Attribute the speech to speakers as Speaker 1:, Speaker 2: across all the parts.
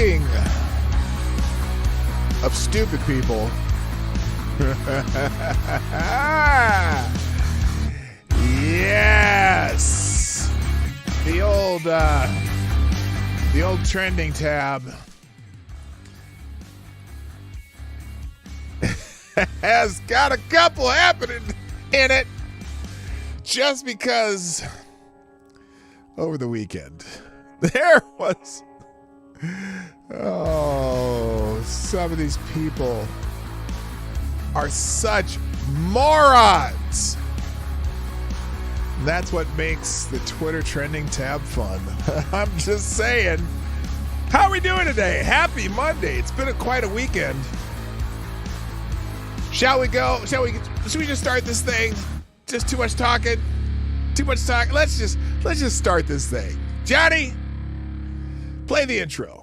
Speaker 1: Speaking of stupid people, yes, the old trending tab has got a couple happening in it just because over the weekend there was some of these people are such morons. That's what makes the Twitter trending tab fun. I'm just saying. How are we doing today? Happy Monday. It's been quite a weekend. Shall we go? Should we just start this thing? Just too much talking? Too much talk? Let's just start this thing. Johnny, play the intro.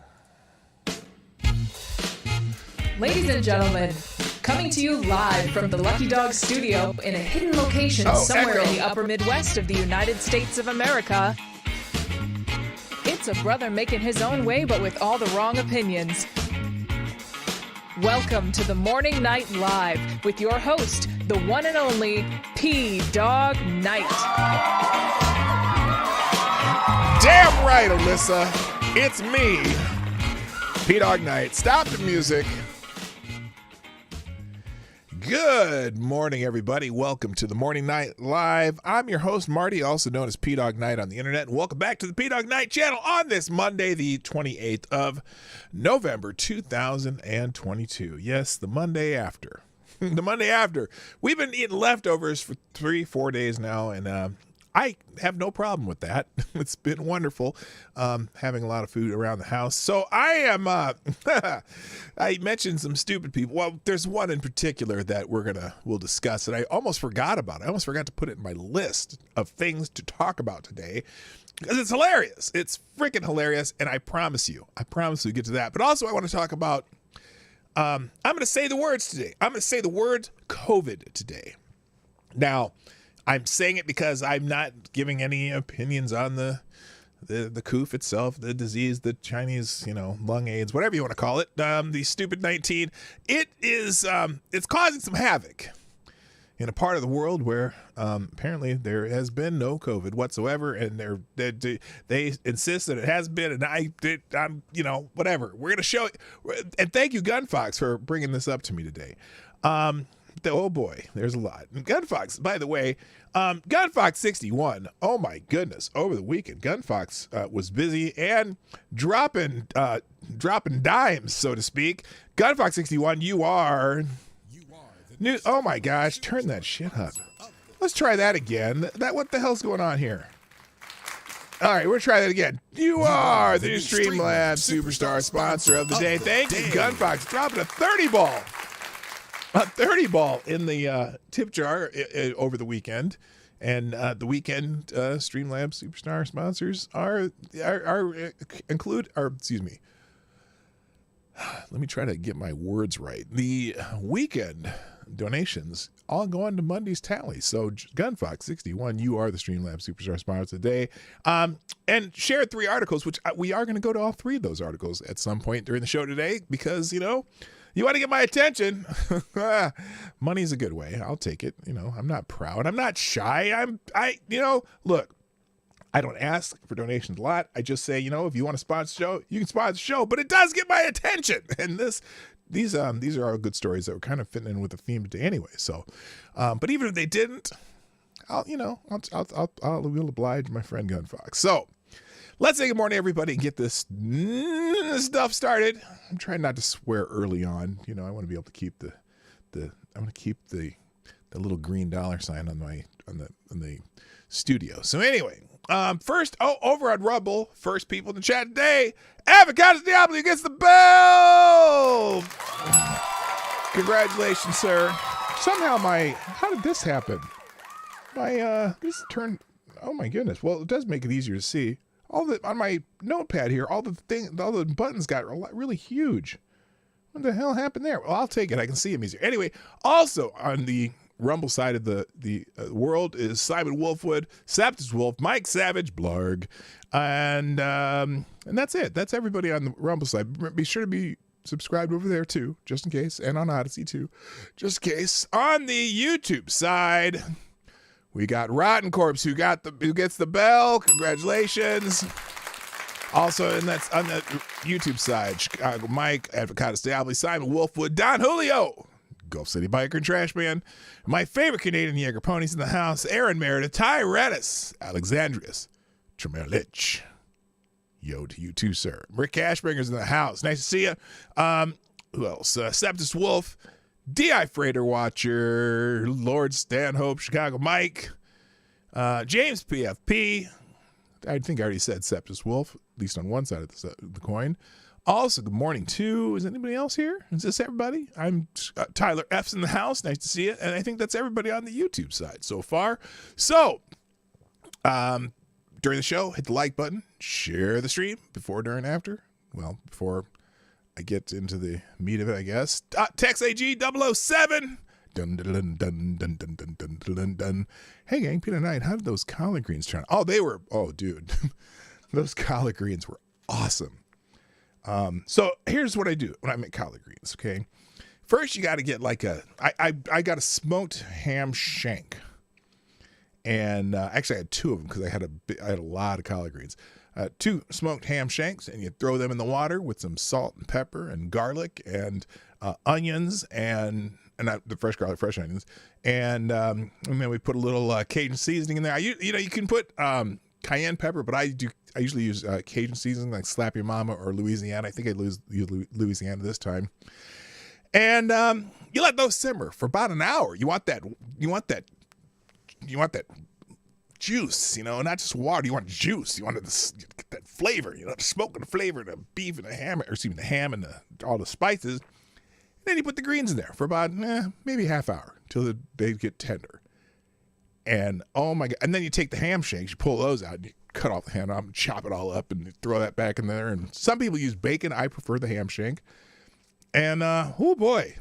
Speaker 2: Ladies and gentlemen, coming to you live from the Lucky Dog studio in a hidden location somewhere in the upper Midwest of the United States of America, it's a brother making his own way but with all the wrong opinions. Welcome to the Morning Night Live with your host, the one and only P-Dog Knight.
Speaker 1: Damn right, Alyssa. It's me, P-Dog Knight. Stop the music. Good morning, everybody. Welcome to the Morning Night Live. I'm your host, Marty, also known as P-Dog Knight on the internet. And welcome back to the P-Dog Knight channel on this Monday, the 28th of November, 2022. Yes, the Monday after. The Monday after. We've been eating leftovers for 3-4 days now, and I have no problem with that. It's been wonderful having a lot of food around the house. So I am, I mentioned some stupid people. Well, there's one in particular that we'll discuss, and I almost forgot about it. I almost forgot to put it in my list of things to talk about today because it's hilarious. It's freaking hilarious, and I promise you we'll get to that. But also I want to talk about, I'm going to say the words today. I'm going to say the word COVID today. Now, I'm saying it because I'm not giving any opinions on the coof itself, the disease, the Chinese, lung AIDS, whatever you want to call it, the stupid 19. It is, it's causing some havoc in a part of the world where apparently there has been no COVID whatsoever, and they insist that it has been, and I'm whatever. We're gonna show it, and thank you, Gunfox, for bringing this up to me today. Oh boy, there's a lot. Gunfox, by the way, Gunfox 61. Oh my goodness! Over the weekend, Gunfox was busy and dropping dimes, so to speak. Gunfox 61, you are new. Oh my gosh, turn that shit up. Let's try that again. What the hell's going on here? All right, we'll try that again. You are the new Streamlabs Superstar sponsor of the day. Thank you, Gunfox, dropping a 30 ball. A 30 ball in the tip jar over the weekend, and the weekend Streamlabs Superstar sponsors include. Excuse me. Let me try to get my words right. The weekend donations all go on to Monday's tally. So Gunfox 61, you are the Streamlabs Superstar sponsor today, and share 3 articles, which we are going to go to all 3 of those articles at some point during the show today because you want to get my attention. Money's a good way. I'll take it. I'm not proud. I'm not shy. Look, I don't ask for donations a lot. I just say, if you want to sponsor the show, you can sponsor the show, but it does get my attention. And these are all good stories that were kind of fitting in with the theme today anyway. So, but even if they didn't, we'll oblige my friend Gunfox. So, let's say good morning, everybody, and get this stuff started. I'm trying not to swear early on. I want to be able to keep the little green dollar sign on the studio. So anyway, first, over on Rumble, first people in the chat today, Avocados Diablo gets the bell. Congratulations, sir. Somehow how did this happen? This turned. Oh my goodness. Well, it does make it easier to see. On my notepad here, all the buttons got really huge. What the hell happened there? Well, I'll take it. I can see them easier. Anyway, also on the Rumble side of the world is Simon Wolfwood, Septus Wolf, Mike Savage, Blarg, and that's it. That's everybody on the Rumble side. Be sure to be subscribed over there too, just in case, and on Odyssey too, just in case. On the YouTube side, we got Rotten Corpse, who gets the bell. Congratulations. Also, and that's on the YouTube side, Chicago Mike, Avocado Stably, Simon Wolfwood, Don Julio, Gulf City Biker and Trash Man, my favorite Canadian Jaeger ponies in the house, Aaron Meredith, Ty Redis, Alexandrius, Tremerlich. Yo to you too, sir. Rick Cashbringer's in the house. Nice to see you. Who else? Septus Wolf, D.I. Freighter Watcher, Lord Stanhope, Chicago Mike, James PFP. I think I already said Septus Wolf, at least on one side of the coin. Also, good morning, too. Is anybody else here? Is this everybody? I'm Tyler F's in the house. Nice to see you. And I think that's everybody on the YouTube side so far. So, during the show, hit the like button, share the stream before, during, after. Well, before I get into the meat of it, I guess. TexAG007. Dun, dun, dun, dun, dun, dun, dun, dun, dun, dun. Hey, gang, Peter Knight, how did those collard greens turn out? Dude. Those collard greens were awesome. So here's what I do when I make collard greens, okay? First, you got to get I got a smoked ham shank. And actually, I had two of them because I had a lot of collard greens. 2 smoked ham shanks, and you throw them in the water with some salt and pepper and garlic and onions and not the fresh garlic, fresh onions. And then we put a little Cajun seasoning in there. You can put cayenne pepper, but I usually use Cajun seasoning like Slap Your Mama or Louisiana. I think I use Louisiana this time. And you let those simmer for about an hour. You want that juice, not just water. You want juice. You want that flavor, the smoke and the flavor, the beef and the ham, the ham and all the spices. And then you put the greens in there for about maybe half hour until they get tender. And oh my God! And then you take the ham shanks, you pull those out, and you cut off the ham off and chop it all up, and you throw that back in there. And some people use bacon. I prefer the ham shank. And oh boy.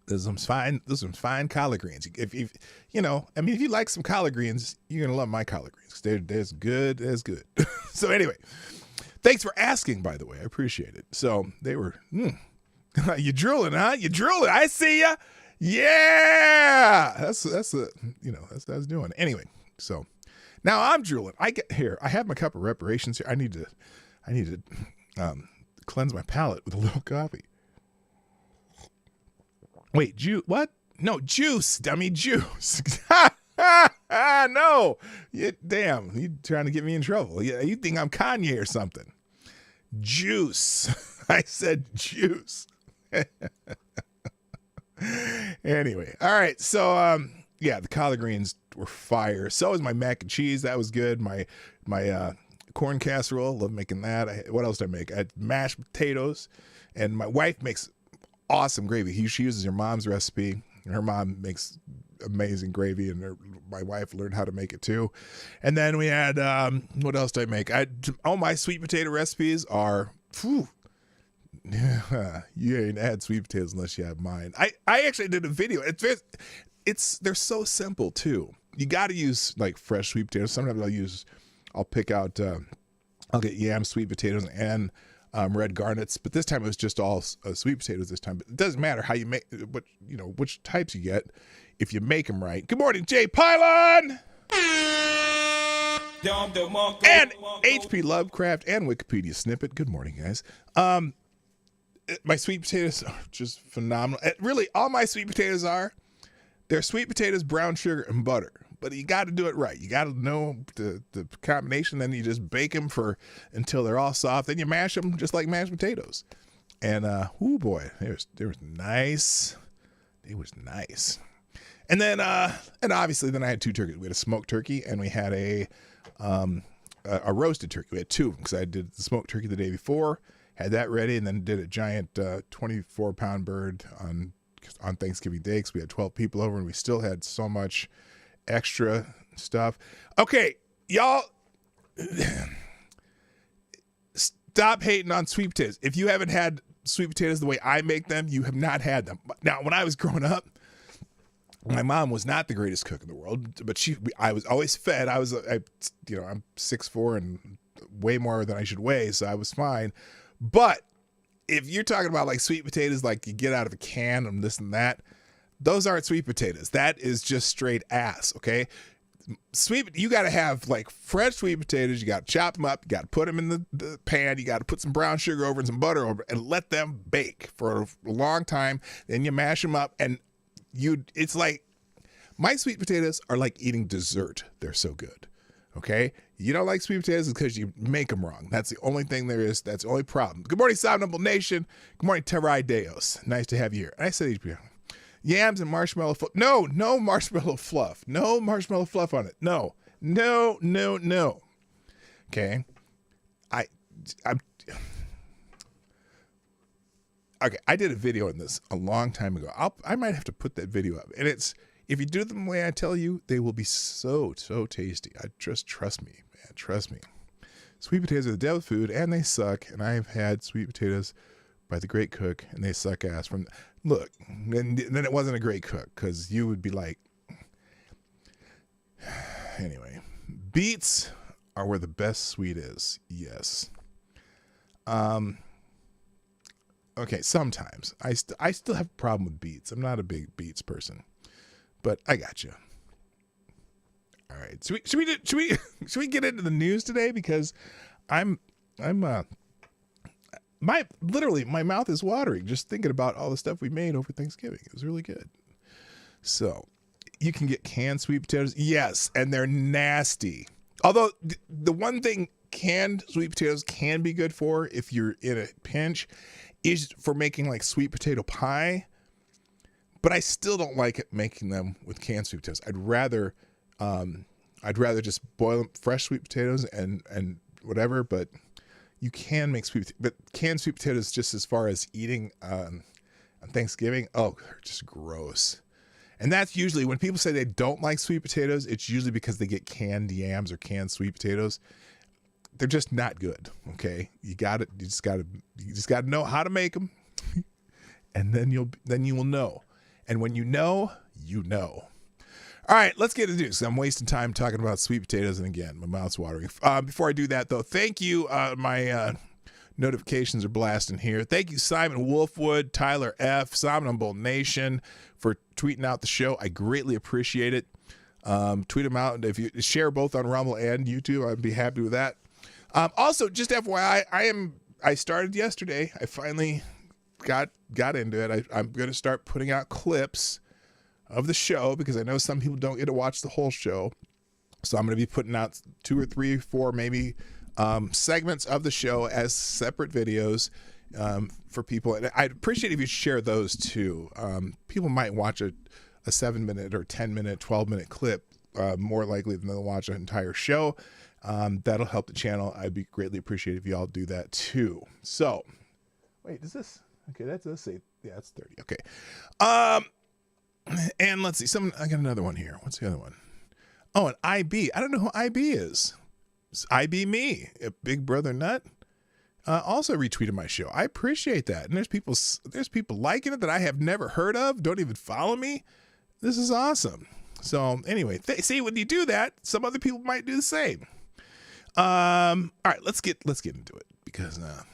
Speaker 1: There's some fine collard greens. If you like some collard greens, you're gonna love my collard greens. They're as good as good. So anyway, thanks for asking. By the way, I appreciate it. So they were. You drooling, huh? You drooling. I see ya. Yeah, that's what I was doing. Anyway, so now I'm drooling. I have my cup of reparations here. I need to cleanse my palate with a little coffee. Wait, what? No, juice, dummy, juice. No. Damn, you trying to get me in trouble. You think I'm Kanye or something. Juice. I said juice. Anyway, all right. So, the collard greens were fire. So was my mac and cheese. That was good. My corn casserole. Love making that. What else did I make? I had mashed potatoes. And my wife makes awesome gravy. She uses her mom's recipe. Her mom makes amazing gravy, and my wife learned how to make it too. And then we had what else did I make? All my sweet potato recipes are you ain't had sweet potatoes unless you have mine. I actually did a video. They're so simple too. You got to use like fresh sweet potatoes. Sometimes I'll pick out I'll get yam, sweet potatoes, and red garnets, but this time it was just all sweet potatoes this time. But it doesn't matter how you make which types you get if you make them right. Good morning, Jay Pylon! And HP Lovecraft and Wikipedia Snippet. Good morning, guys. My sweet potatoes are just phenomenal. Really, all my sweet potatoes they're sweet potatoes, brown sugar, and butter. But you got to do it right. You got to know the combination. Then you just bake them until they're all soft. Then you mash them just like mashed potatoes. And oh boy, they was nice. It was nice. And then and obviously then I had 2 turkeys. We had a smoked turkey and we had a roasted turkey. We had 2 because I did the smoked turkey the day before, had that ready, and then did a giant 24-pound bird on Thanksgiving Day because we had 12 people over and we still had so much extra stuff. Okay, y'all, stop hating on sweet potatoes. If you haven't had sweet potatoes the way I make them, you have not had them. Now, when I was growing up, My mom was not the greatest cook in the world, but I was always fed. I'm 6'4" and way more than I should weigh, so I was fine. But if you're talking about like sweet potatoes, like you get out of a can and this and that, those aren't sweet potatoes. That is just straight ass. Okay. You got to have like fresh sweet potatoes. You got to chop them up. You got to put them in the pan. You got to put some brown sugar over and some butter over and let them bake for a long time. Then you mash them up and it's like my sweet potatoes are like eating dessert. They're so good. Okay. You don't like sweet potatoes because you make them wrong. That's the only thing there is. That's the only problem. Good morning, Soundable Nation. Good morning, Terai Deos. Nice to have you here. I said yams and marshmallow fluff. No marshmallow fluff. No marshmallow fluff on it. No. Okay. Okay, I did a video on this a long time ago. I might have to put that video up. And if you do them the way I tell you, they will be so tasty. Trust me, man. Trust me. Sweet potatoes are the devil food, and they suck. And I've had sweet potatoes by the great cook, and they suck ass. Look, then it wasn't a great cook, because you would be like... Anyway, beets are where the best sweet is. Yes. Okay, sometimes. I still have a problem with beets. I'm not a big beets person. But I got you. All right. Should we get into the news today? Because my mouth is watering just thinking about all the stuff we made over Thanksgiving. It was really good. So you can get canned sweet potatoes. Yes, and they're nasty. Although the one thing canned sweet potatoes can be good for if you're in a pinch is for making like sweet potato pie. But I still don't like it making them with canned sweet potatoes. I'd rather just boil them fresh sweet potatoes and whatever. But you can make but canned sweet potatoes, just as far as eating on Thanksgiving, they're just gross. And that's usually when people say they don't like sweet potatoes, it's usually because they get canned yams or canned sweet potatoes. They're just not good. Okay, you just got to know how to make them, and then you will know. And when you know, you know. All right, let's get into this. I'm wasting time talking about sweet potatoes, and again, my mouth's watering. Before I do that, though, thank you. My notifications are blasting here. Thank you, Simon Wolfwood, Tyler F., Somnambule Nation, for tweeting out the show. I greatly appreciate it. Tweet them out. If you share both on Rumble and YouTube, I'd be happy with that. Also, just FYI, I started yesterday. I finally got into it. I'm going to start putting out clips of the show because I know some people don't get to watch the whole show. So I'm going to be putting out 2 or 3, 4 maybe segments of the show as separate videos for people. And I'd appreciate if you share those too. People might watch a 7-minute or 10-minute, 12-minute clip more likely than they'll watch an entire show. That'll help the channel. I'd be greatly appreciated if you all do that too. So, wait, is this... Okay, let's say, yeah, that's 30. Okay. And let's see. I got another one here. What's the other one? Oh, an IB. I don't know who IB is. It's IB me, a Big Brother Nut. Also retweeted my show. I appreciate that. And there's people liking it that I have never heard of. Don't even follow me. This is awesome. So anyway, see, when you do that, some other people might do the same. All right, let's get into it because I'm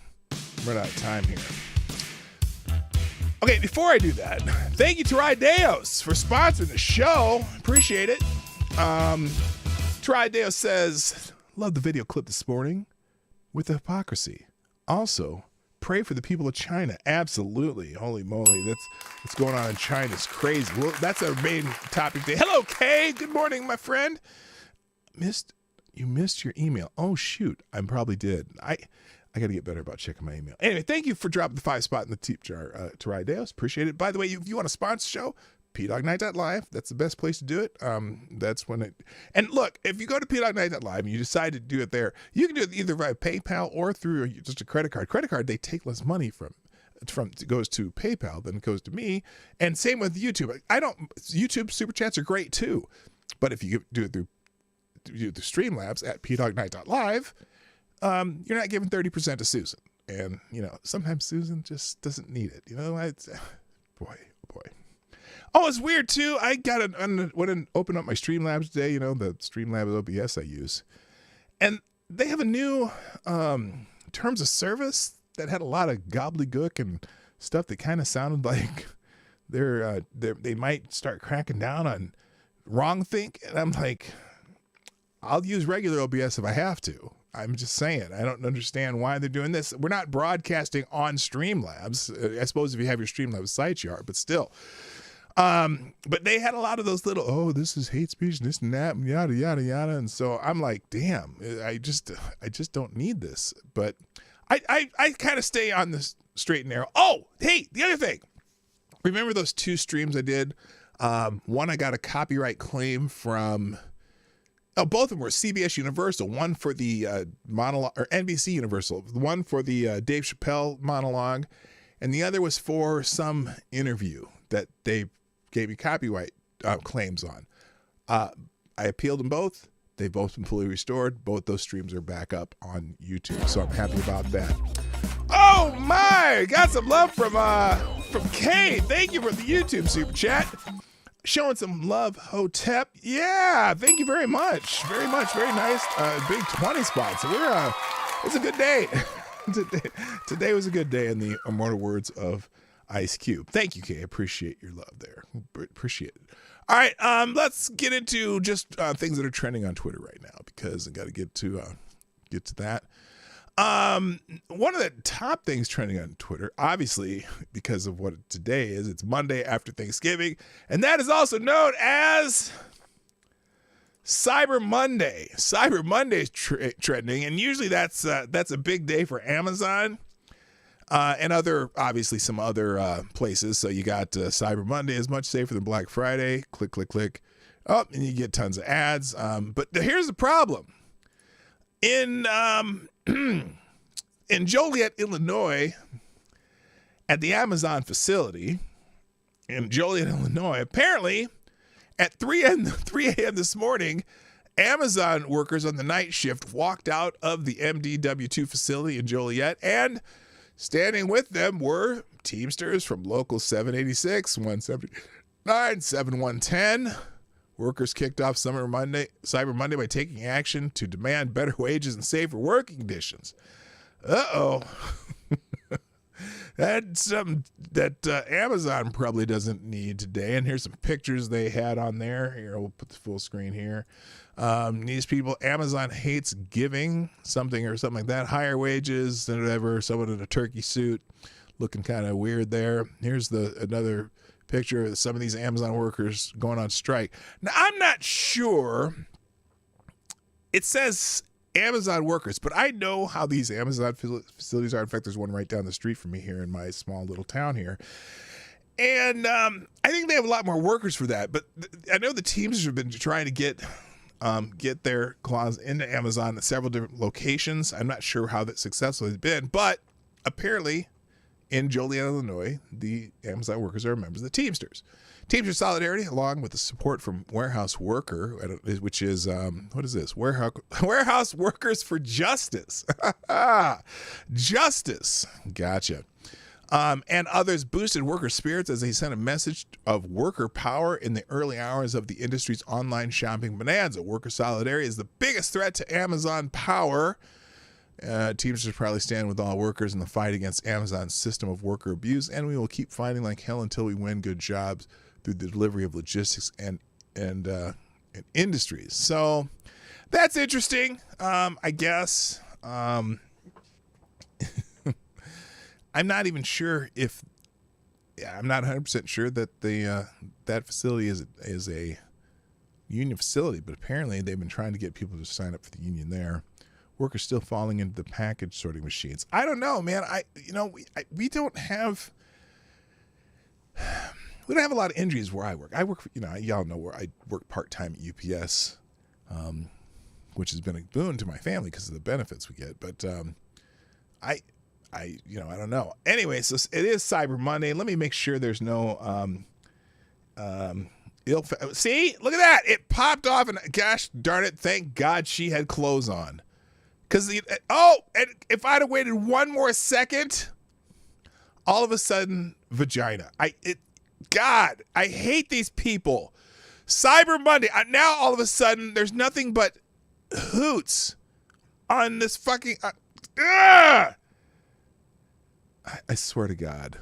Speaker 1: running out of time here. Okay, before I do that, thank you to Rydeos for sponsoring the show. Appreciate it. Rydeos says, love the video clip this morning with the hypocrisy. Also, pray for the people of China. Absolutely. Holy moly. That's what's going on in China is crazy. Well, that's our main topic today. Hello, Kay. Good morning, my friend. You missed your email. Oh, shoot. I probably did. I got to get better about checking my email. Anyway, thank you for dropping the 5 spot in the tip jar to Rydeos. Appreciate it. By the way, if you want to sponsor the show, pdognight.live. That's the best place to do it. That's when it... And look, if you go to pdognight.live and you decide to do it there, you can do it either via PayPal or through just a credit card. Credit card, they take less money from it goes to PayPal than it goes to me. And same with YouTube. YouTube Super Chats are great too. But if you do it through the Streamlabs at pdognight.live, you're not giving 30% to Susan. And, sometimes Susan just doesn't need it. Boy. Oh, it's weird too. I got went and opened up my Streamlabs today, the Streamlabs OBS I use. And they have a new terms of service that had a lot of gobbledygook and stuff that kind of sounded like they might start cracking down on wrong think. And I'm like, I'll use regular OBS if I have to. I'm just saying, I don't understand why they're doing this. We're not broadcasting on Streamlabs. I suppose if you have your Streamlabs site, you are, but still. But they had a lot of those little, this is hate speech, this and that, and yada, yada, yada. And so I'm like, damn, I just don't need this. But I kind of stay on the straight and narrow. Oh, hey, the other thing. Remember those 2 streams I did? One, I got a copyright claim from... Oh, both of them were CBS Universal. One for the monologue, or NBC Universal. One for the Dave Chappelle monologue, and the other was for some interview that they gave me copyright claims on. I appealed them both. They've both been fully restored. Both those streams are back up on YouTube, so I'm happy about that. Oh my! Got some love from Kay. Thank you for the YouTube super chat. Showing some love, Hotep. Yeah, thank you very much. Very much, very nice. Big 20 spots. So it's a good day. Today was a good day in the immortal words of Ice Cube. Thank you, Kay. I appreciate your love there. Appreciate it. All right, let's get into just things that are trending on Twitter right now, because I got to get to that. One of the top things trending on Twitter, obviously, because of what today is, it's Monday after Thanksgiving, and that is also known as Cyber Monday. Cyber Monday is trending, and usually that's a big day for Amazon and obviously some other places. So you got Cyber Monday is much safer than Black Friday. Click, click, click. Oh, and you get tons of ads. But here's the problem. In Joliet, Illinois, at the Amazon facility in Joliet, Illinois, apparently at 3 a.m. this morning, Amazon workers on the night shift walked out of the MDW2 facility in Joliet, and standing with them were Teamsters from Local 786, 179, 7110. Workers kicked off Cyber Monday by taking action to demand better wages and safer working conditions. Uh-oh. That's something that Amazon probably doesn't need today. And here's some pictures they had on there. Here, we'll put the full screen here. These people, Amazon hates giving something or something like that. Higher wages than whatever. Someone in a turkey suit looking kind of weird there. Here's another picture of some of these Amazon workers going on strike. Now, I'm not sure. It says Amazon workers, but I know how these Amazon facilities are. In fact, there's one right down the street from me here in my small little town here. And I think they have a lot more workers for that. But I know the teams have been trying to get their claws into Amazon at several different locations. I'm not sure how that successful has been, but apparently in Joliet, Illinois, the Amazon workers are members of the Teamsters. Teamsters Solidarity, along with the support from Warehouse Worker, which is, what is this? Warehouse Workers for Justice. Justice. Gotcha. And others boosted worker spirits as they sent a message of worker power in the early hours of the industry's online shopping bonanza. Worker solidarity is the biggest threat to Amazon power. Teamsters proudly stand with all workers in the fight against Amazon's system of worker abuse, and we will keep fighting like hell until we win good jobs through the delivery of logistics and industries. So that's interesting, I guess. I'm not even sure if, I'm not 100% sure that that facility is a union facility, but apparently they've been trying to get people to sign up for the union there. Workers still falling into the package sorting machines. I don't know, man. We don't have a lot of injuries where I work. Y'all know where I work part-time at UPS, which has been a boon to my family because of the benefits we get. But I don't know. Anyway, so it is Cyber Monday. Let me make sure there's no see, look at that. It popped off, and gosh darn it, thank God she had clothes on. Because and if I'd have waited one more second, all of a sudden, vagina. God, I hate these people. Cyber Monday. Now all of a sudden there's nothing but hoots on this fucking. I swear to God,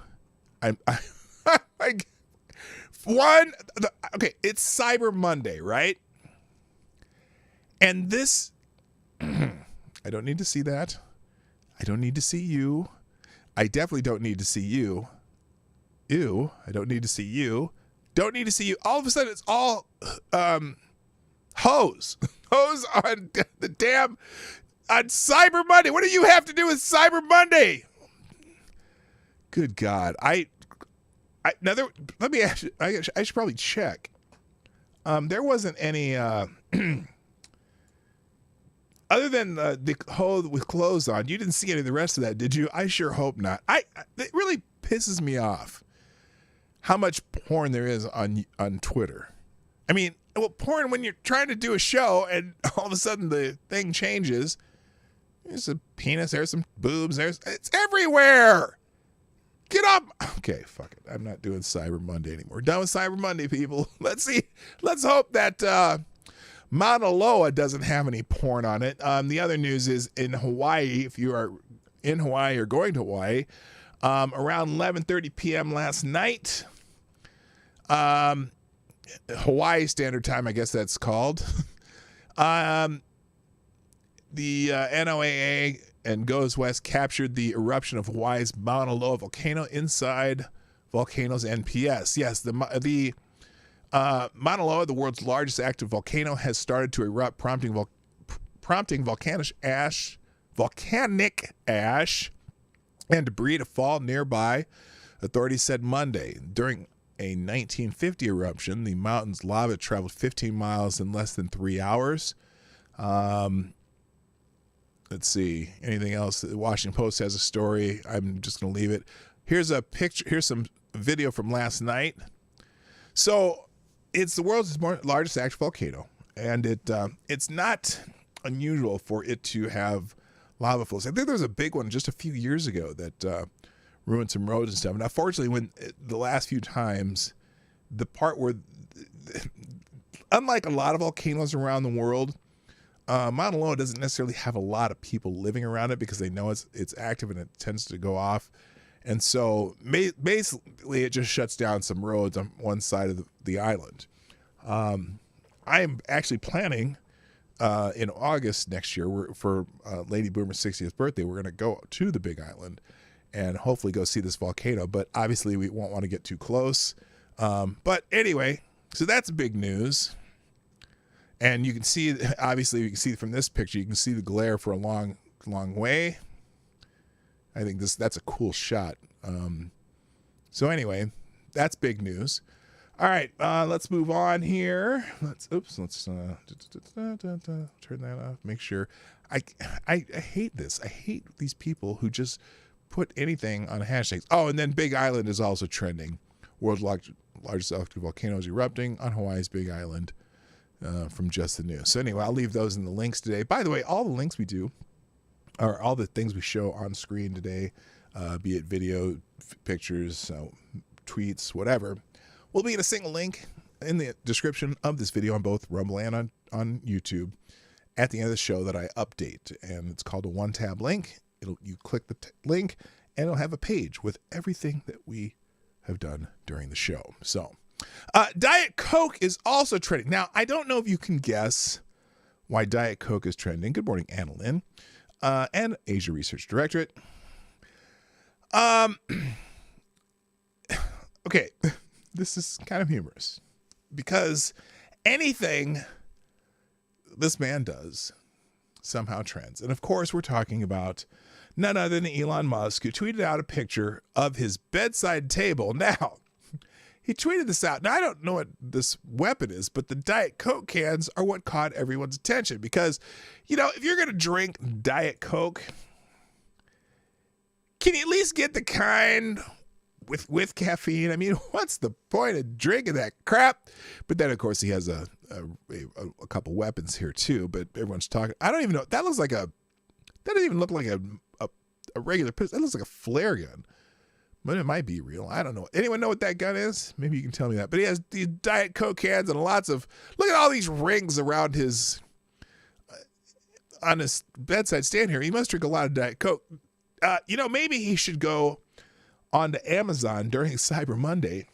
Speaker 1: okay, it's Cyber Monday, right? And this, I don't need to see that. I don't need to see you. I definitely don't need to see you. Ew, I don't need to see you. Don't need to see you. All of a sudden, it's all hose. Hose on the damn, on Cyber Monday. What do you have to do with Cyber Monday? Good God. Let me ask you, I should probably check. There wasn't any, other than the hole with clothes on, you didn't see any of the rest of that, did you? I sure hope not. It really pisses me off how much porn there is on Twitter. I mean, well, porn when you're trying to do a show and all of a sudden the thing changes. There's a penis, there's some boobs, it's everywhere. Get up. Okay, fuck it. I'm not doing Cyber Monday anymore. We're done with Cyber Monday, people. Let's see. Let's hope that Mauna Loa doesn't have any porn on it. The other news is in Hawaii, if you are in Hawaii or going to Hawaii, around 11:30 p.m. last night, Hawaii Standard Time, I guess that's called, the NOAA and Goes West captured the eruption of Hawaii's Mauna Loa volcano inside Volcanoes NPS. Yes, the Mauna Loa, the world's largest active volcano, has started to erupt, prompting volcanic ash and debris to fall nearby, authorities said Monday. During a 1950 eruption, the mountain's lava traveled 15 miles in less than 3 hours. Let's see. Anything else? The Washington Post has a story. I'm just going to leave it. Here's a picture. Here's some video from last night. So it's the world's largest active volcano, and it's not unusual for it to have lava flows. I think there was a big one just a few years ago that ruined some roads and stuff. Now, fortunately, the last few times, the part where, unlike a lot of volcanoes around the world, Mauna Loa doesn't necessarily have a lot of people living around it because they know it's active and it tends to go off. And so basically it just shuts down some roads on one side of the island. I am actually planning in August next year for Lady Boomer's 60th birthday, we're going to go to the Big Island and hopefully go see this volcano. But obviously we won't want to get too close. But anyway, so that's big news. And you can see, obviously, you can see from this picture, you can see the glare for a long, long way. I think that's a cool shot. So anyway, that's big news. All right, let's move on here. Let's turn that off. Make sure. I hate this. I hate these people who just put anything on hashtags. Oh, and then Big Island is also trending. World's largest active volcano is erupting on Hawaii's Big Island. From Just the News. So anyway, I'll leave those in the links today. By the way, all the links we do, or all the things we show on screen today, be it video, pictures, tweets, whatever, will be in a single link in the description of this video on both Rumble and on YouTube at the end of the show that I update. And it's called a one-tab link. You click the link, and it'll have a page with everything that we have done during the show. So, Diet Coke is also trending. Now, I don't know if you can guess why Diet Coke is trending. Good morning, Anna Lynn, and Asia Research Directorate. Okay, this is kind of humorous because anything this man does somehow trends. And of course, we're talking about none other than Elon Musk, who tweeted out a picture of his bedside table. Now, he tweeted this out. Now, I don't know what this weapon is, but the Diet Coke cans are what caught everyone's attention because, if you're going to drink Diet Coke, can you at least get the kind with caffeine? I mean, what's the point of drinking that crap? But then, of course, he has a couple weapons here, too, but everyone's talking. I don't even know. That doesn't even look like a regular pistol. That looks like a flare gun. But it might be real. I don't know. Anyone know what that gun is? Maybe you can tell me that. But he has these Diet Coke cans and lots of, look at all these rings around his, on his bedside stand here. He must drink a lot of Diet Coke. Maybe he should go onto Amazon during Cyber Monday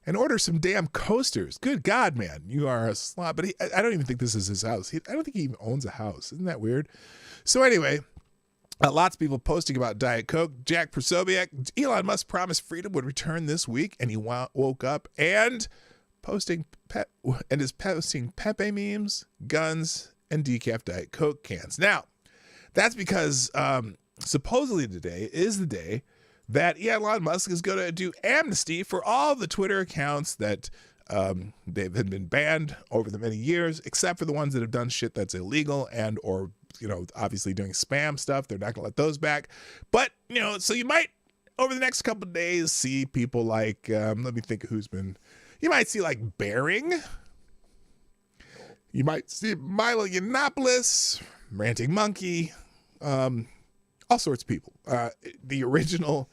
Speaker 1: and order some damn coasters. Good God, man. You are a slob. But I don't even think this is his house. I don't think he even owns a house. Isn't that weird? So anyway, lots of people posting about Diet Coke. Jack Prosobiec, Elon Musk promised freedom would return this week, and he woke up and posting Pepe memes, guns, and decaf Diet Coke cans. Now, that's because supposedly today is the day that Elon Musk is going to do amnesty for all the Twitter accounts that they've been banned over the many years, except for the ones that have done shit that's illegal and or obviously doing spam stuff. They're not going to let those back. But, so you might, over the next couple of days, see people like, let me think of who's been, you might see like Bering. You might see Milo Yiannopoulos, Ranting Monkey, all sorts of people. The original,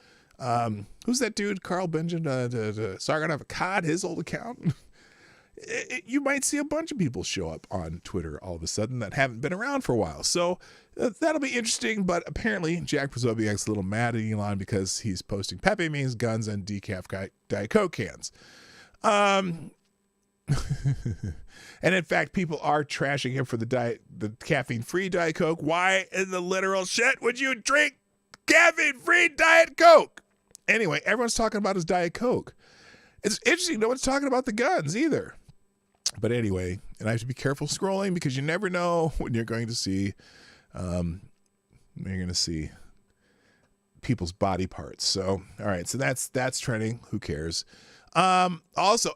Speaker 1: who's that dude? Carl Benjamin, Sargon of Akkad, his old account. You might see a bunch of people show up on Twitter all of a sudden that haven't been around for a while. So that'll be interesting. But apparently Jack Prosobiec's a little mad at Elon because he's posting Pepe memes, guns, and decaf Diet Coke cans. And in fact, people are trashing him for the caffeine-free Diet Coke. Why in the literal shit would you drink caffeine-free Diet Coke? Anyway, everyone's talking about his Diet Coke. It's interesting. No one's talking about the guns either. But anyway, and I have to be careful scrolling because you never know when you're going to see, people's body parts. So, all right. So that's trending. Who cares? Also,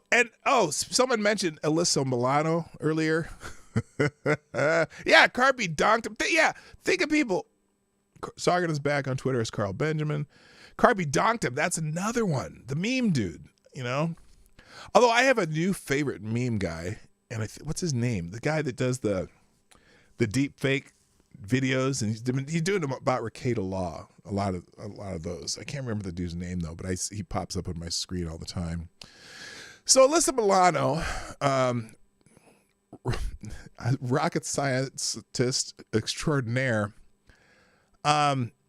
Speaker 1: someone mentioned Alyssa Milano earlier. Yeah, Carby donked him. Think of people. Sargon is back on Twitter as Carl Benjamin. Carby donked him. That's another one. The meme dude, Although I have a new favorite meme guy, and what's his name? The guy that does the deep fake videos, and he's doing them about Rekieta Law. A lot of those. I can't remember the dude's name though, but he pops up on my screen all the time. So Alyssa Milano, rocket scientist extraordinaire,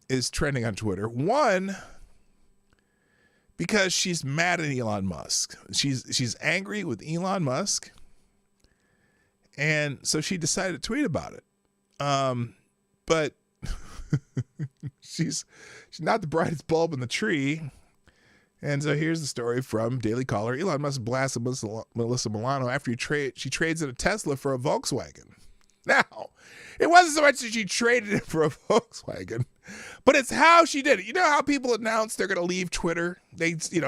Speaker 1: is trending on Twitter. One, because she's mad at Elon Musk. She's angry with Elon Musk, and so she decided to tweet about it. But she's not the brightest bulb in the tree. And so here's the story from Daily Caller. Elon Musk blasts Melissa Milano after she trades in a Tesla for a Volkswagen. Now, it wasn't so much that she traded it for a Volkswagen, but it's how she did it. You know how people announce they're going to leave Twitter? They say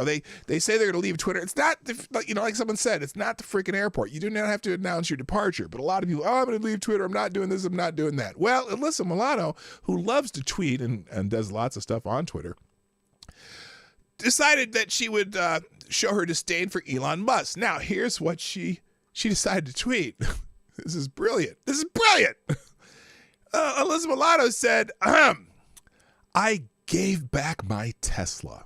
Speaker 1: they're going to leave Twitter. It's not, like someone said, it's not the freaking airport. You do not have to announce your departure. But a lot of people, I'm going to leave Twitter. I'm not doing this. I'm not doing that. Well, Alyssa Milano, who loves to tweet and does lots of stuff on Twitter, decided that she would show her disdain for Elon Musk. Now, here's what she decided to tweet. This is brilliant. Alyssa Milano said, I gave back my Tesla.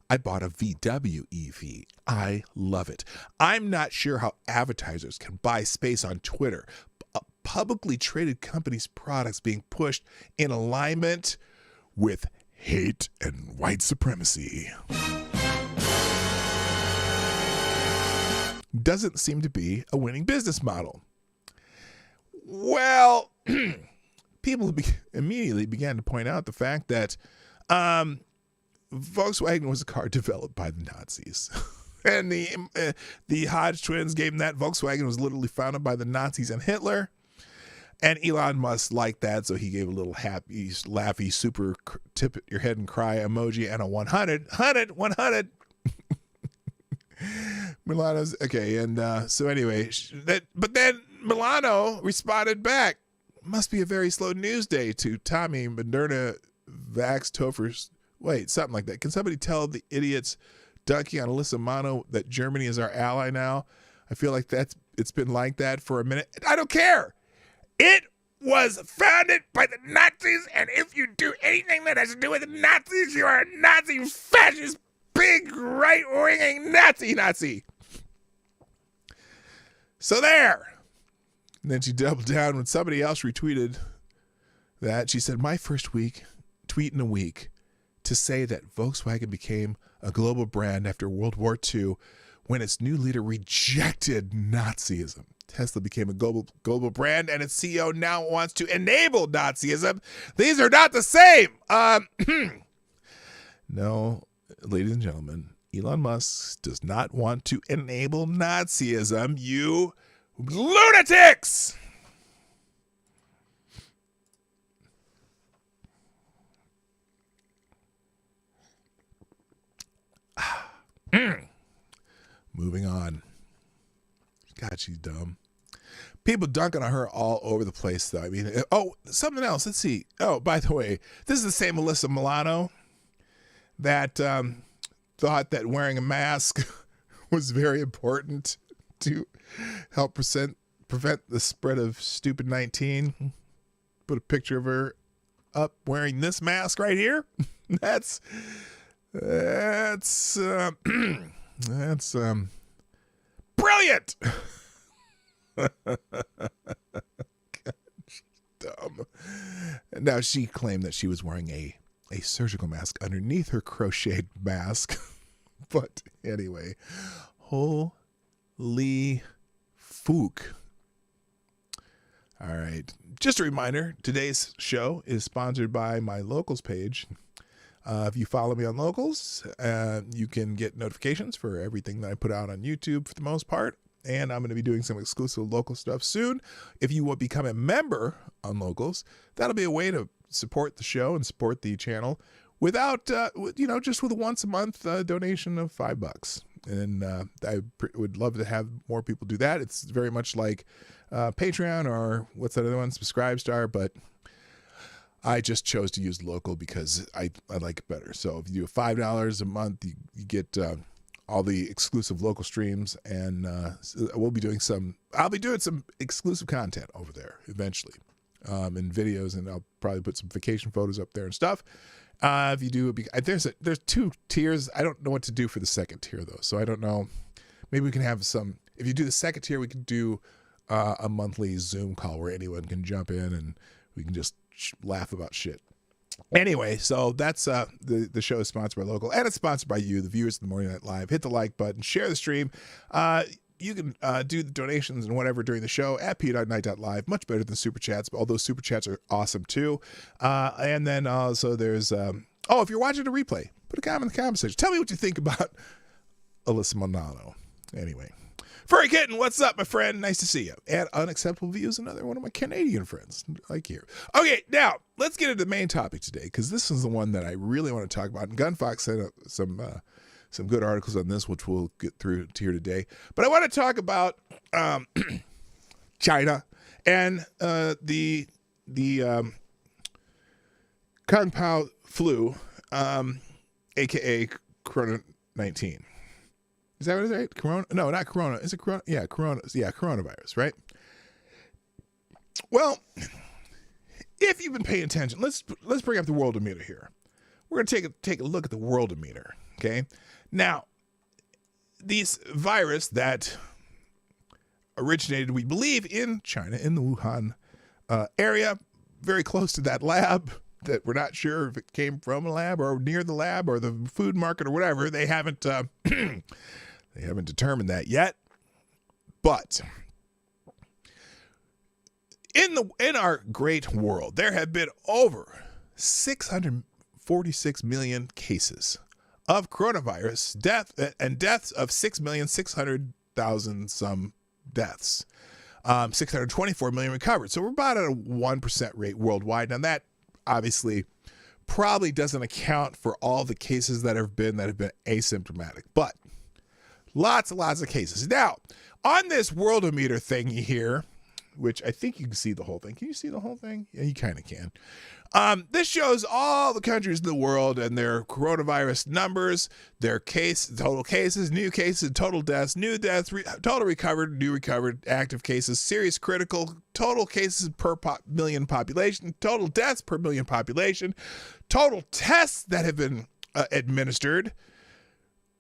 Speaker 1: I bought a VW EV. I love it. I'm not sure how advertisers can buy space on Twitter. A publicly traded company's products being pushed in alignment with hate and white supremacy. Doesn't seem to be a winning business model. Well, people immediately began to point out the fact that Volkswagen was a car developed by the Nazis. And the Hodge twins gave him that. Volkswagen was literally founded by the Nazis and Hitler. And Elon Musk liked that, so he gave a little happy, laughy, super tip your head and cry emoji and a 100. Milano's okay, and so anyway, but then Milano responded back. Must be a very slow news day to Tommy Moderna Vax Topher's. Wait, something like that. Can somebody tell the idiots dunking on Alyssa Milano that Germany is our ally now? I feel like it's been like that for a minute. I don't care. It was founded by the Nazis, and if you do anything that has to do with the Nazis, you are a Nazi fascist, big right-winging Nazi. So there. And then she doubled down when somebody else retweeted that. She said, my first tweet in a week to say that Volkswagen became a global brand after World War II when its new leader rejected Nazism. Tesla became a global brand, and its CEO now wants to enable Nazism. These are not the same. No, ladies and gentlemen, Elon Musk does not want to enable Nazism, you lunatics! Moving on. God, she's dumb. People dunking on her all over the place, though. I mean, something else. Let's see. Oh, by the way, this is the same Alyssa Milano that thought that wearing a mask was very important to help prevent the spread of stupid 19. Put a picture of her up wearing this mask right here. That's brilliant. Dumb. Now she claimed that she was wearing a surgical mask underneath her crocheted mask. But anyway, holy fook. All right. Just a reminder, today's show is sponsored by my Locals page. If you follow me on Locals, you can get notifications for everything that I put out on YouTube for the most part. And I'm going to be doing some exclusive local stuff soon. If you will become a member on Locals, that'll be a way to support the show and support the channel without, just with a once a month donation of $5. And I would love to have more people do that. It's very much like Patreon or what's that other one, Subscribestar, but I just chose to use Local because I like it better. So if you do $5 a month, you get all the exclusive local streams, and I'll be doing some exclusive content over there eventually, in videos, and I'll probably put some vacation photos up there and stuff. If you do, there's 2 tiers. I don't know what to do for the second tier though, so I don't know. Maybe we can have some. If you do the second tier, we could do a monthly Zoom call where anyone can jump in and we can just laugh about shit. Anyway, so that's the show is sponsored by Local, and it's sponsored by you, the viewers of the Morning Night Live. Hit the like button, share the stream. You can do the donations and whatever during the show at p.night.live. Much better than Super Chats, although Super Chats are awesome too. And then also there's, if you're watching a replay, put a comment in the comment section. Tell me what you think about Alyssa Milano. Anyway. Furry Kitten, what's up, my friend? Nice to see you. And Unacceptable Views, another one of my Canadian friends, like here. Okay, now, let's get into the main topic today, because this is the one that I really want to talk about. And Gunfox sent up some good articles on this, which we'll get through to here today. But I want to talk about China and the compelled flu, a.k.a. Corona-19. Is that what it's right? Corona? No, not Corona. Is it Corona? Yeah, Corona. Yeah, coronavirus, right? Well, if you've been paying attention, let's bring up the worldometer here. We're going to take a look at the worldometer, okay? Now, this virus that originated, we believe, in China, in the Wuhan area, very close to that lab that we're not sure if it came from a lab or near the lab or the food market or whatever. They haven't they haven't determined that yet. But in our great world, there have been over 646 million cases of coronavirus, deaths of 6,600,000 some deaths. 624 million recovered. So we're about at a 1% rate worldwide. Now that obviously probably doesn't account for all the cases that have been asymptomatic, but lots and lots of cases. Now, on this worldometer thing here, which I think you can see the whole thing. Can you see the whole thing? Yeah, you kind of can. This shows all the countries in the world and their coronavirus numbers, their total cases, new cases, total deaths, new deaths, total recovered, new recovered, active cases, serious critical, total cases per million population, total deaths per million population, total tests that have been administered,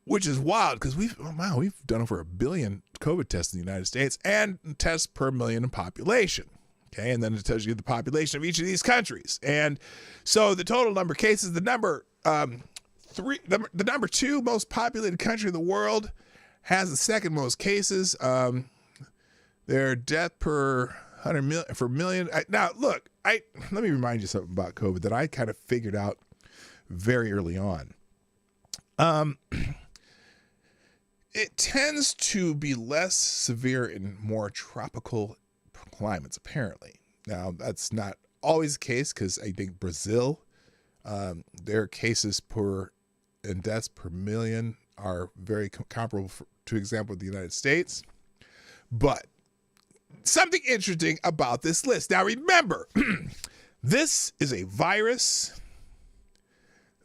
Speaker 1: which is wild because we've done over 1 billion COVID tests in the United States, and tests per million in population. Okay, and then it tells you the population of each of these countries. And so the total number of cases, the number two most populated country in the world has the second most cases. Their death per 100 million for million. Now, look, let me remind you something about COVID that I kind of figured out very early on. It tends to be less severe in more tropical climates, apparently. Now, that's not always the case because I think Brazil, their cases and deaths per million are very comparable to example with the United States. But something interesting about this list. Now, remember, this is a virus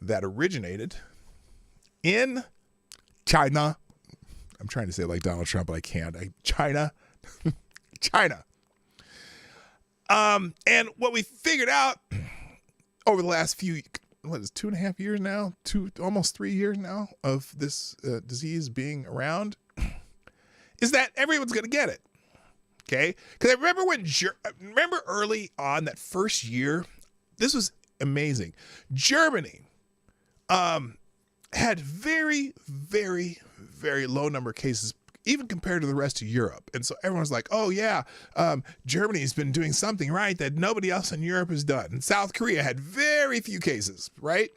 Speaker 1: that originated in China. I'm trying to say it like Donald Trump, but I can't. China. And what we figured out over the last 2.5 years now, almost 3 years now of this disease being around, is that everyone's going to get it. Okay? Because I remember early on that first year, this was amazing. Germany had very, very, very low number of cases, even compared to the rest of Europe. And so everyone's like, oh yeah, Germany's been doing something right that nobody else in Europe has done. And South Korea had very few cases, right?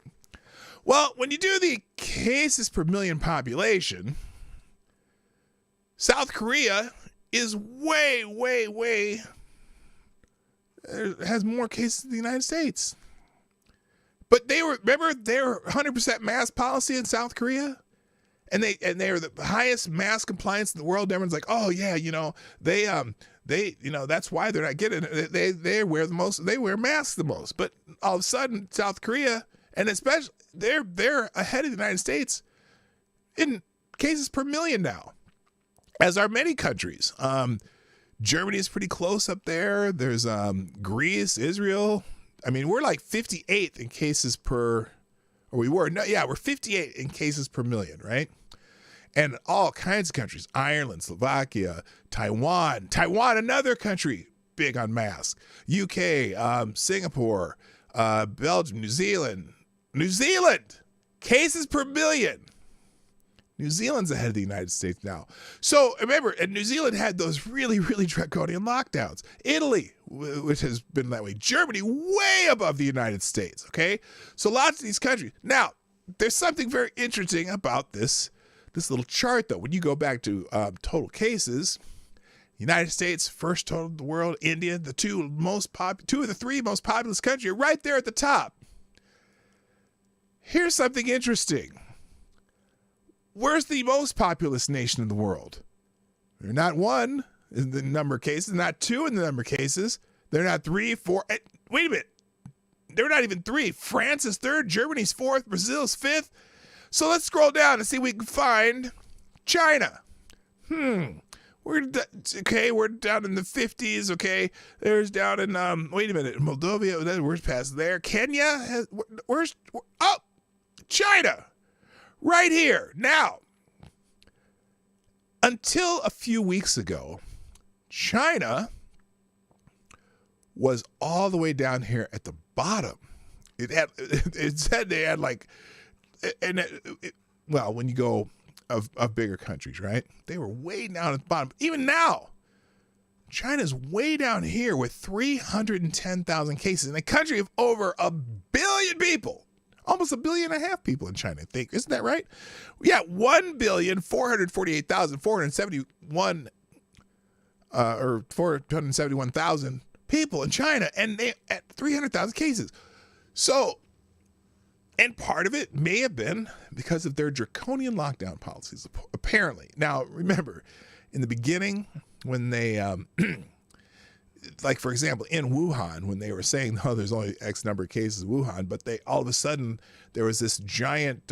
Speaker 1: Well, when you do the cases per million population, South Korea is way, way, way, has more cases than the United States. But they were 100% mask policy in South Korea. And they are the highest mask compliance in the world. Everyone's like, oh yeah, they that's why they're not getting it. They wear masks the most. But all of a sudden, South Korea, and especially they're ahead of the United States in cases per million now, as are many countries. Germany is pretty close up there. There's Greece, Israel. I mean, we're like 58th in cases per. We're 58 in cases per million, right? And all kinds of countries, Ireland, Slovakia, Taiwan, another country big on masks, UK, Singapore, Belgium, New Zealand, cases per million. New Zealand's ahead of the United States now. So remember, and New Zealand had those really, really draconian lockdowns. Italy, which has been that way. Germany, way above the United States, okay? So lots of these countries. Now, there's something very interesting about this little chart, though. When you go back to total cases, United States, first total in the world, India, two of the three most populous countries, are right there at the top. Here's something interesting. Where's the most populous nation in the world? They're not one in the number of cases, not two in the number of cases. They're not 3, 4. Wait a minute. They're not even 3. France is 3rd. Germany's 4th. Brazil's 5th. So let's scroll down and see if we can find China. We're down in the 50s. Okay. There's down in, wait a minute. Moldova, where's past there? Kenya? China. Right here. Now, until a few weeks ago, China was all the way down here at the bottom. It said they had like, when you go of bigger countries, right? They were way down at the bottom. Even now, China's way down here with 310,000 cases in a country of over 1 billion people. Almost 1.5 billion people in China, I think. Isn't that right? Yeah, 1,448,471 or 471,000 people in China, and they at 300,000 cases. So, and part of it may have been because of their draconian lockdown policies, apparently. Now, remember, in the beginning, when they like, for example, in Wuhan, when they were saying, oh, there's only X number of cases in Wuhan, but they all of a sudden there was this giant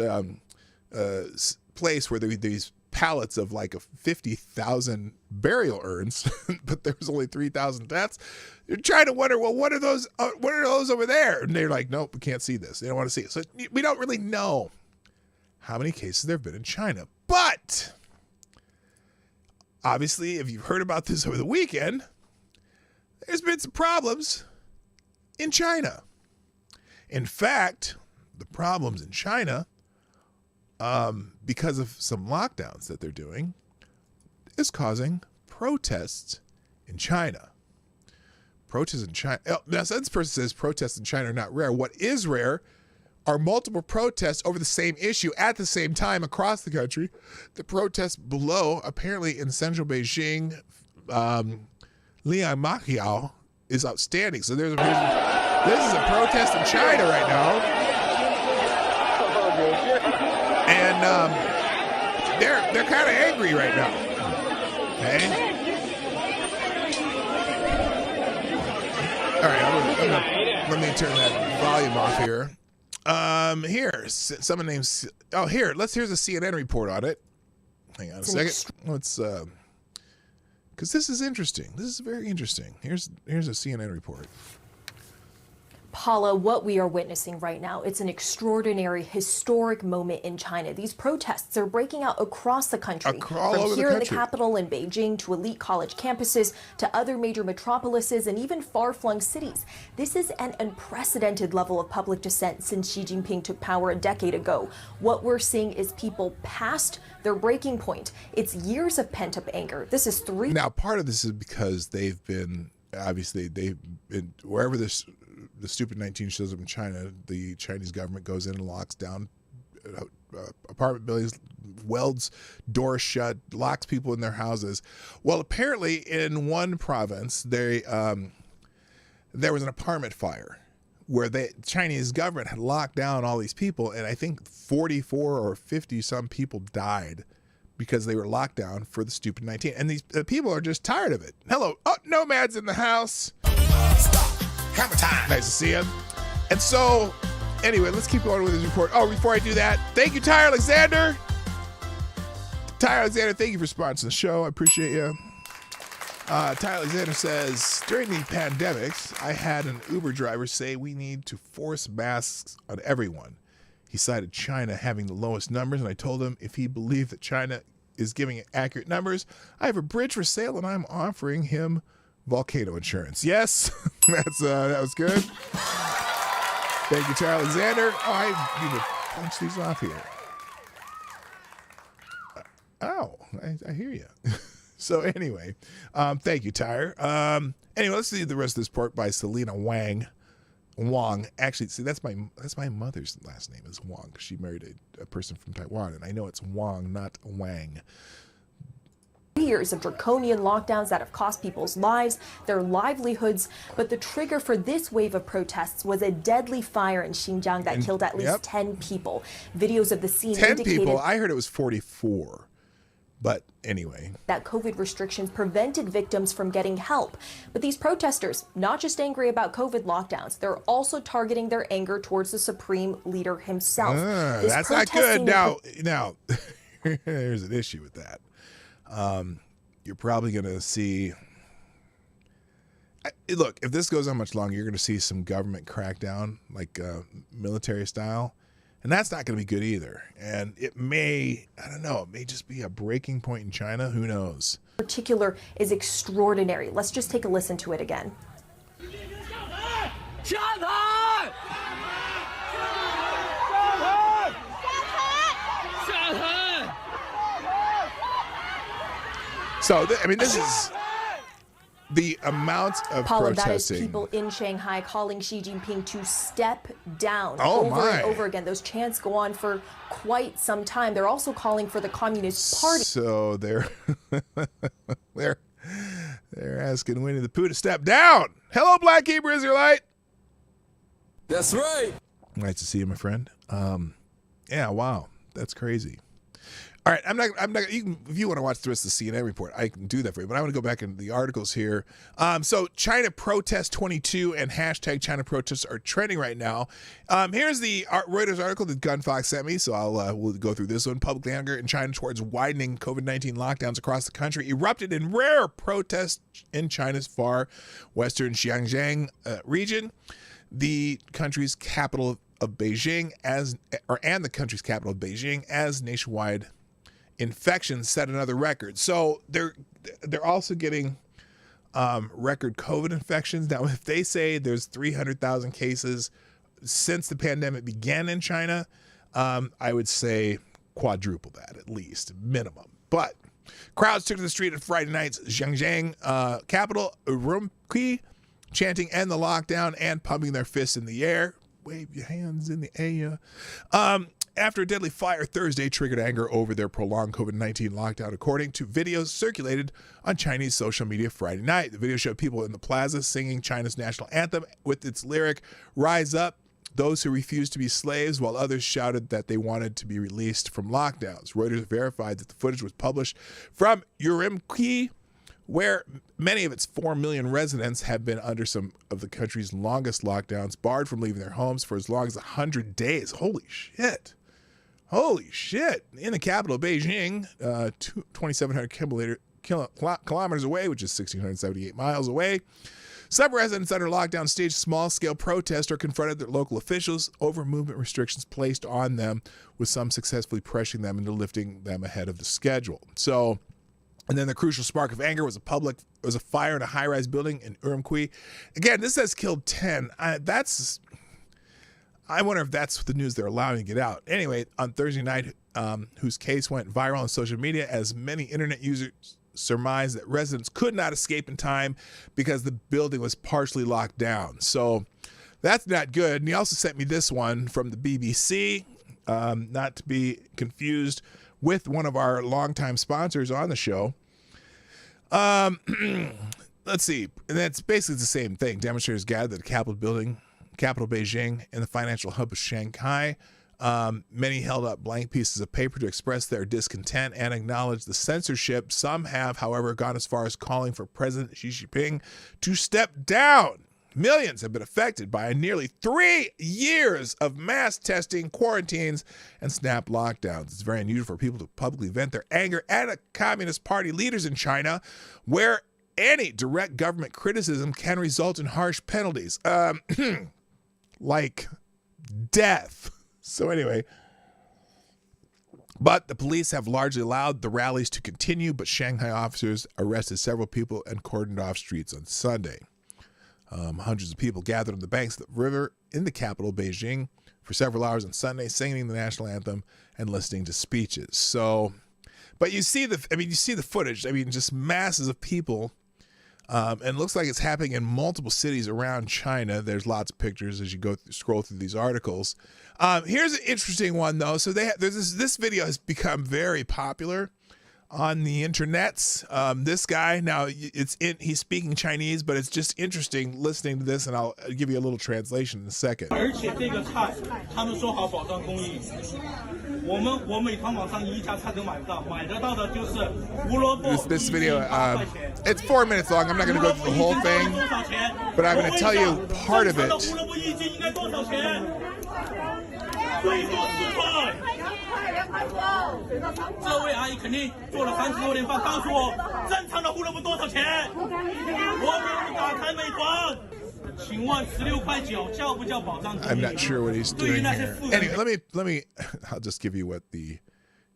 Speaker 1: place where there were these pallets of like 50,000 burial urns, but there was only 3,000 deaths. You're trying to wonder, well, what are those over there? And they're like, nope, we can't see this. They don't want to see it. So we don't really know how many cases there have been in China. But obviously, if you've heard about this over the weekend, there's been some problems in China. In fact, the problems in China, because of some lockdowns that they're doing, is causing protests in China. Protests in China. Oh, now, this person says protests in China are not rare. What is rare are multiple protests over the same issue at the same time across the country. The protests below, apparently in central Beijing, Liang Maqiao is outstanding. So this is a protest in China right now, and they're kind of angry right now. Okay. All right, let me turn that volume off here. Someone named. Here's a CNN report on it. Hang on a second. Let's because this is interesting. This is very interesting. Here's a CNN report.
Speaker 3: Paula, what we are witnessing right now, it's an extraordinary, historic moment in China. These protests are breaking out across the country, from here in the capital in Beijing to elite college campuses to other major metropolises and even far-flung cities. This is an unprecedented level of public dissent since Xi Jinping took power a decade ago. What we're seeing is people past their breaking point. It's years of pent-up anger. This is
Speaker 1: Now, part of this is because they've been wherever the stupid 19 shows up in China, the Chinese government goes in and locks down apartment buildings, welds doors shut, locks people in their houses. Well, apparently in one province, there was an apartment fire where the Chinese government had locked down all these people, and I think 44 or 50 some people died because they were locked down for the stupid 19. And these people are just tired of it. Hello, nomads in the house. Stop. Hammer time. Nice to see you. And so, anyway, let's keep going with this report. Oh, before I do that, thank you, Tyre Alexander. Tyre Alexander, thank you for sponsoring the show. I appreciate you. Tyre Alexander says, during the pandemics, I had an Uber driver say we need to force masks on everyone. He cited China having the lowest numbers, and I told him if he believed that China is giving accurate numbers, I have a bridge for sale, and I'm offering him volcano insurance. Yes, that was good. Thank you, Tyre Alexander. Oh, I need to punch these off here. I hear you. So anyway, thank you, Tyre. Anyway, let's see the rest of this report by Selena Wong. Actually, see, that's my mother's last name is Wong. She married a person from Taiwan, and I know it's Wong, not Wang.
Speaker 3: Years of draconian lockdowns that have cost people's lives, their livelihoods, but the trigger for this wave of protests was a deadly fire in Xinjiang that killed at least 10 people. Videos of the scene
Speaker 1: 10 people? I heard it was 44. But anyway,
Speaker 3: that COVID restrictions prevented victims from getting help. But these protesters, not just angry about COVID lockdowns, they're also targeting their anger towards the supreme leader himself.
Speaker 1: That's not good. Now, there's an issue with that. You're probably going to see, look, if this goes on much longer, you're going to see some government crackdown, like military style. And that's not going to be good either. And it may, it may just be a breaking point in China. Who knows?
Speaker 3: In particular is extraordinary. Let's just take a listen to it again.
Speaker 1: So, this is the amount of
Speaker 3: Paula,
Speaker 1: protesting.
Speaker 3: that is people in Shanghai calling Xi Jinping to step down
Speaker 1: over
Speaker 3: and over again. Those chants go on for quite some time. They're also calling for the Communist Party.
Speaker 1: So they're asking Winnie the Pooh to step down. Hello, Black Hebrew Israelite.
Speaker 4: That's right.
Speaker 1: Nice to see you, my friend. Yeah, wow, that's crazy. All right, I'm not. If you want to watch the rest of the CNN report, I can do that for you. But I want to go back into the articles here. So China Protest 22 and hashtag China Protests are trending right now. Here's the Reuters article that Gunfox sent me. So we'll go through this one. Public anger in China towards widening COVID-19 lockdowns across the country erupted in rare protests in China's far western Xinjiang region, the country's capital of Beijing, as nationwide infections set another record. So they're also getting record COVID infections. Now, if they say there's 300,000 cases since the pandemic began in China, I would say quadruple that at least, minimum. But crowds took to the street on Friday night's Xinjiang capital, Urumqi, chanting "End the lockdown" and pumping their fists in the air. Wave your hands in the air. After a deadly fire Thursday triggered anger over their prolonged COVID-19 lockdown, according to videos circulated on Chinese social media Friday night. The video showed people in the plaza singing China's national anthem with its lyric, "Rise up, those who refuse to be slaves," while others shouted that they wanted to be released from lockdowns. Reuters verified that the footage was published from Urumqi, where many of its 4 million residents have been under some of the country's longest lockdowns, barred from leaving their homes for as long as 100 days. Holy shit. In the capital, Beijing, 2,700 kilometers away, which is 1,678 miles away, some residents under lockdown staged small-scale protests or confronted their local officials over movement restrictions placed on them, with some successfully pressuring them into lifting them ahead of the schedule. So, and then the crucial spark of anger was a fire in a high-rise building in Urumqi. Again, this has killed 10. I wonder if that's the news they're allowing to get out. Anyway, on Thursday night, whose case went viral on social media as many internet users surmised that residents could not escape in time because the building was partially locked down. So that's not good. And he also sent me this one from the BBC, not to be confused with one of our longtime sponsors on the show. Let's see. And that's basically the same thing. Demonstrators gathered at the capital Beijing, and the financial hub of Shanghai. Many held up blank pieces of paper to express their discontent and acknowledge the censorship. Some have, however, gone as far as calling for President Xi Jinping to step down. Millions have been affected by nearly 3 years of mass testing, quarantines, and snap lockdowns. It's very unusual for people to publicly vent their anger at a Communist Party leaders in China, where any direct government criticism can result in harsh penalties, like death. So anyway, but the police have largely allowed the rallies to continue, but Shanghai officers arrested several people and cordoned off streets on Sunday. Hundreds of people gathered on the banks of the river in the capital, Beijing, for several hours on Sunday, singing the national anthem and listening to speeches. So, but you see the footage. Just masses of people. And it looks like it's happening in multiple cities around China. There's lots of pictures as you scroll through these articles. Here's an interesting one, though. So this video has become very popular on the internets. This guy, now he's speaking Chinese, but it's just interesting listening to this, and I'll give you a little translation in a second. This video, it's 4 minutes long. I'm not going to go through the whole thing, but I'm going to tell you part of it. I'm not sure what he's doing here. Anyway, let me I'll just give you what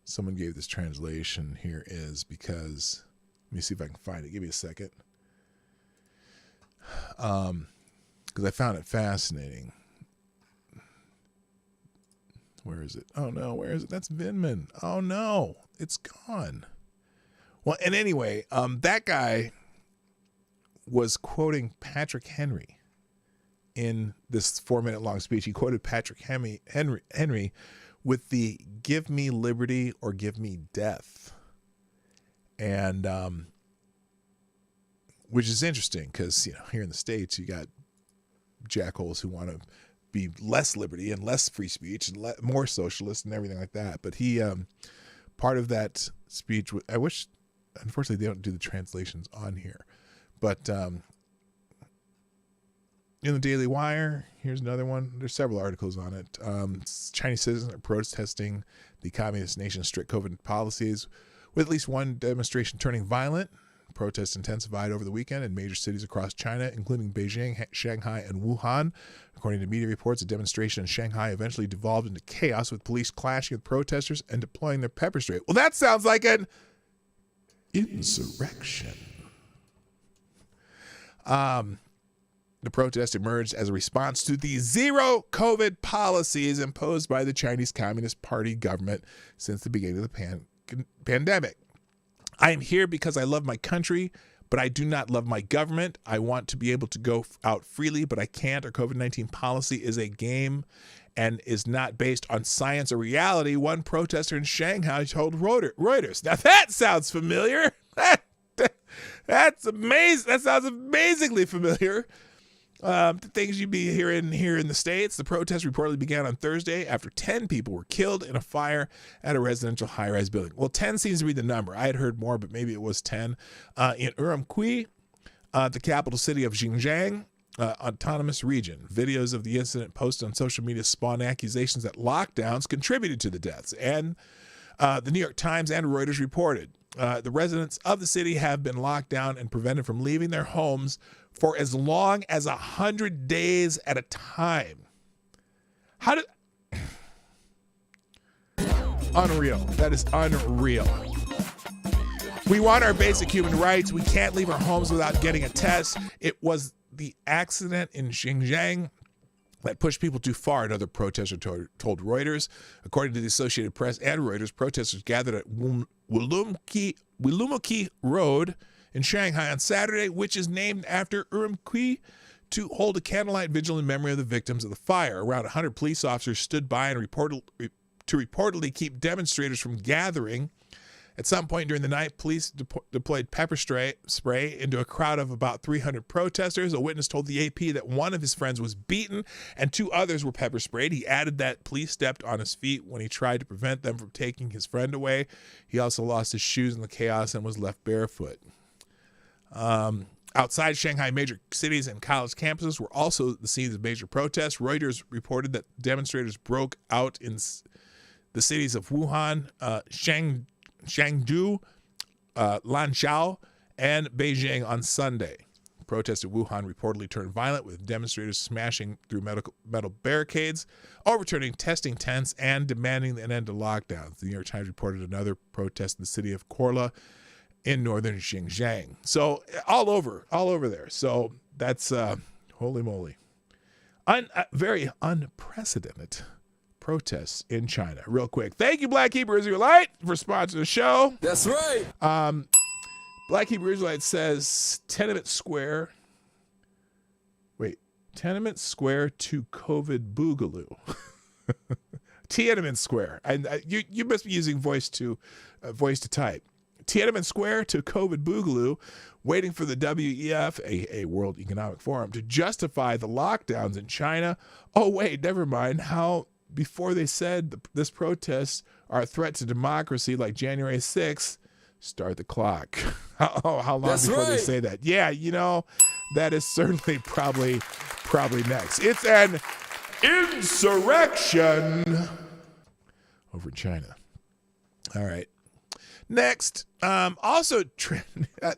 Speaker 1: someone gave this translation here is, because let me see if I can find it. Give me a second. Because I found it fascinating. Where is it? Oh no, where is it? That's Vinman. Oh no, it's gone. Well, and anyway, that guy was quoting Patrick Henry in this 4-minute long speech. He quoted Patrick Henry with the "Give me liberty or give me death," and which is interesting because here in the States you got jackholes who want to be less liberty and less free speech and more socialist and everything like that. But he part of that speech, I wish, unfortunately, they don't do the translations on here. But in the Daily Wire, here's another one. There's several articles on it. Chinese citizens are protesting the communist nation's strict COVID policies, with at least one demonstration turning violent. Protests intensified over the weekend in major cities across China, including Beijing, Shanghai, and Wuhan. According to media reports, a demonstration in Shanghai eventually devolved into chaos, with police clashing with protesters and deploying their pepper spray. Well, that sounds like an insurrection. The protest emerged as a response to the zero COVID policies imposed by the Chinese Communist Party government since the beginning of the pandemic. I am here because I love my country, but I do not love my government. I want to be able to go out freely, but I can't. Our COVID-19 policy is a game and is not based on science or reality, one protester in Shanghai told Reuters. Now that sounds familiar. That's amazing. That sounds amazingly familiar. The things you'd be hearing here in the States. The protest reportedly began on Thursday after 10 people were killed in a fire at a residential high-rise building. Well, 10 seems to be the number. I had heard more, but maybe it was 10. In Urumqi, the capital city of Xinjiang, autonomous region. Videos of the incident posted on social media spawned accusations that lockdowns contributed to the deaths. And the New York Times and Reuters reported the residents of the city have been locked down and prevented from leaving their homes for as long as 100 days at a time. Unreal. That is unreal. We want our basic human rights. We can't leave our homes without getting a test. It was the accident in Xinjiang that pushed people too far, another protester told Reuters. According to the Associated Press and Reuters, protesters gathered at Wilumaki Road in Shanghai on Saturday, which is named after Urumqi, to hold a candlelight vigil in memory of the victims of the fire. Around 100 police officers stood by and reportedly keep demonstrators from gathering. At some point during the night, police deployed pepper spray into a crowd of about 300 protesters. A witness told the AP that one of his friends was beaten and two others were pepper sprayed. He added that police stepped on his feet when he tried to prevent them from taking his friend away. He also lost his shoes in the chaos and was left barefoot. Outside Shanghai, major cities and college campuses were also the scenes of major protests. Reuters reported that demonstrators broke out in the cities of Wuhan, Chengdu, Lanzhou, and Beijing on Sunday. Protests in Wuhan reportedly turned violent, with demonstrators smashing through metal barricades, overturning testing tents, and demanding an end to lockdowns. The New York Times reported another protest in the city of Korla in northern Xinjiang. So all over there. So that's holy moly. Very unprecedented protests in China. Real quick. Thank you, Black Hebrew Israelite, for sponsoring the show.
Speaker 4: That's right.
Speaker 1: Black Hebrew Israelite says Tenement Square to COVID Boogaloo. Tiananmen Square. You must be using voice to type. Tiananmen Square to COVID Boogaloo, waiting for the WEF, a World Economic Forum, to justify the lockdowns in China. Oh, wait, never mind. How before they said this protests are a threat to democracy like January 6th, start the clock. How long
Speaker 4: That's
Speaker 1: before
Speaker 4: right.
Speaker 1: they say that? Yeah, that is certainly probably next. It's an insurrection over China. All right. Next, also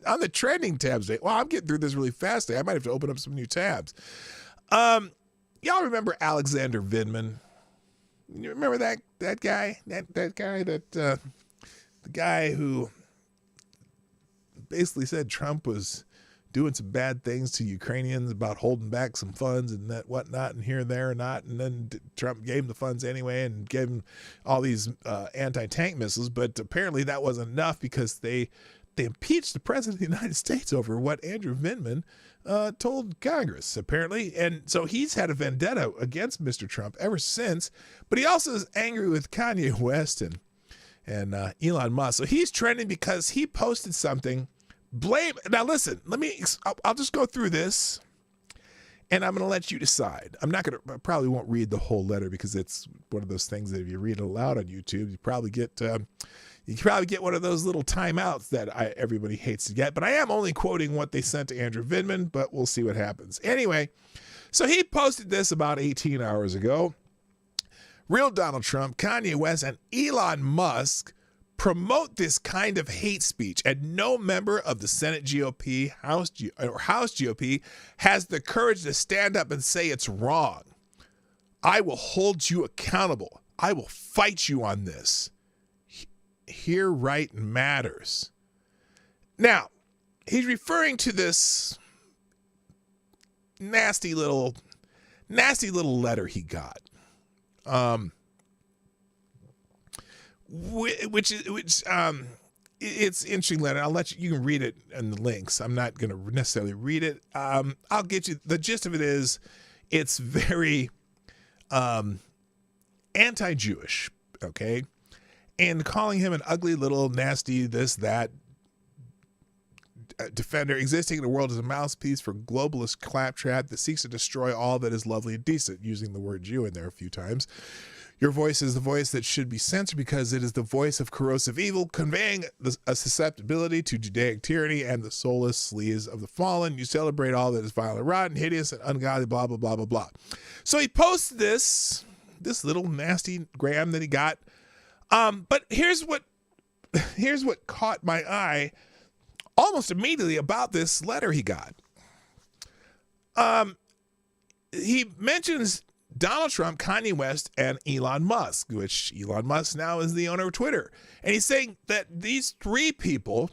Speaker 1: on the trending tabs today. Well, I'm getting through this really fast today. I might have to open up some new tabs. Y'all remember Alexander Vindman? You remember that guy? The guy who basically said Trump was doing some bad things to Ukrainians about holding back some funds and that whatnot and here and there and not. And then Trump gave him the funds anyway and gave him all these anti-tank missiles. But apparently that wasn't enough because they impeached the president of the United States over what Andrew Vindman told Congress, apparently. And so he's had a vendetta against Mr. Trump ever since. But he also is angry with Kanye West and Elon Musk. So he's trending because he posted something. Now listen, I'll just go through this and I'm going to let you decide. I probably won't read the whole letter because it's one of those things that if you read it aloud on YouTube, you probably get You can probably get one of those little timeouts that everybody hates to get, but I am only quoting what they sent to Andrew Vindman, but we'll see what happens. Anyway, so he posted this about 18 hours ago. Real Donald Trump, Kanye West, and Elon Musk promote this kind of hate speech, and no member of the Senate GOP, House GOP has the courage to stand up and say it's wrong. I will hold you accountable. I will fight you on this. Hear right matters. Now, he's referring to this nasty little letter he got, which it's interesting letter. I'll let you can read it in the links. I'm not going to necessarily read it. I'll get you the gist of it. Is it's very anti-Jewish, okay, and calling him an ugly little nasty this that defender existing in the world as a mouthpiece for globalist claptrap that seeks to destroy all that is lovely and decent, using the word Jew in there a few times. Your voice is the voice that should be censored because it is the voice of corrosive evil, conveying a susceptibility to Judaic tyranny and the soulless sleaze of the fallen. You celebrate all that is violent, rotten, hideous, and ungodly, blah, blah, blah, blah, blah. So he posts this little nasty gram that he got. But here's what caught my eye almost immediately about this letter he got. He mentions Donald Trump, Kanye West, and Elon Musk, which Elon Musk now is the owner of Twitter. And he's saying that these three people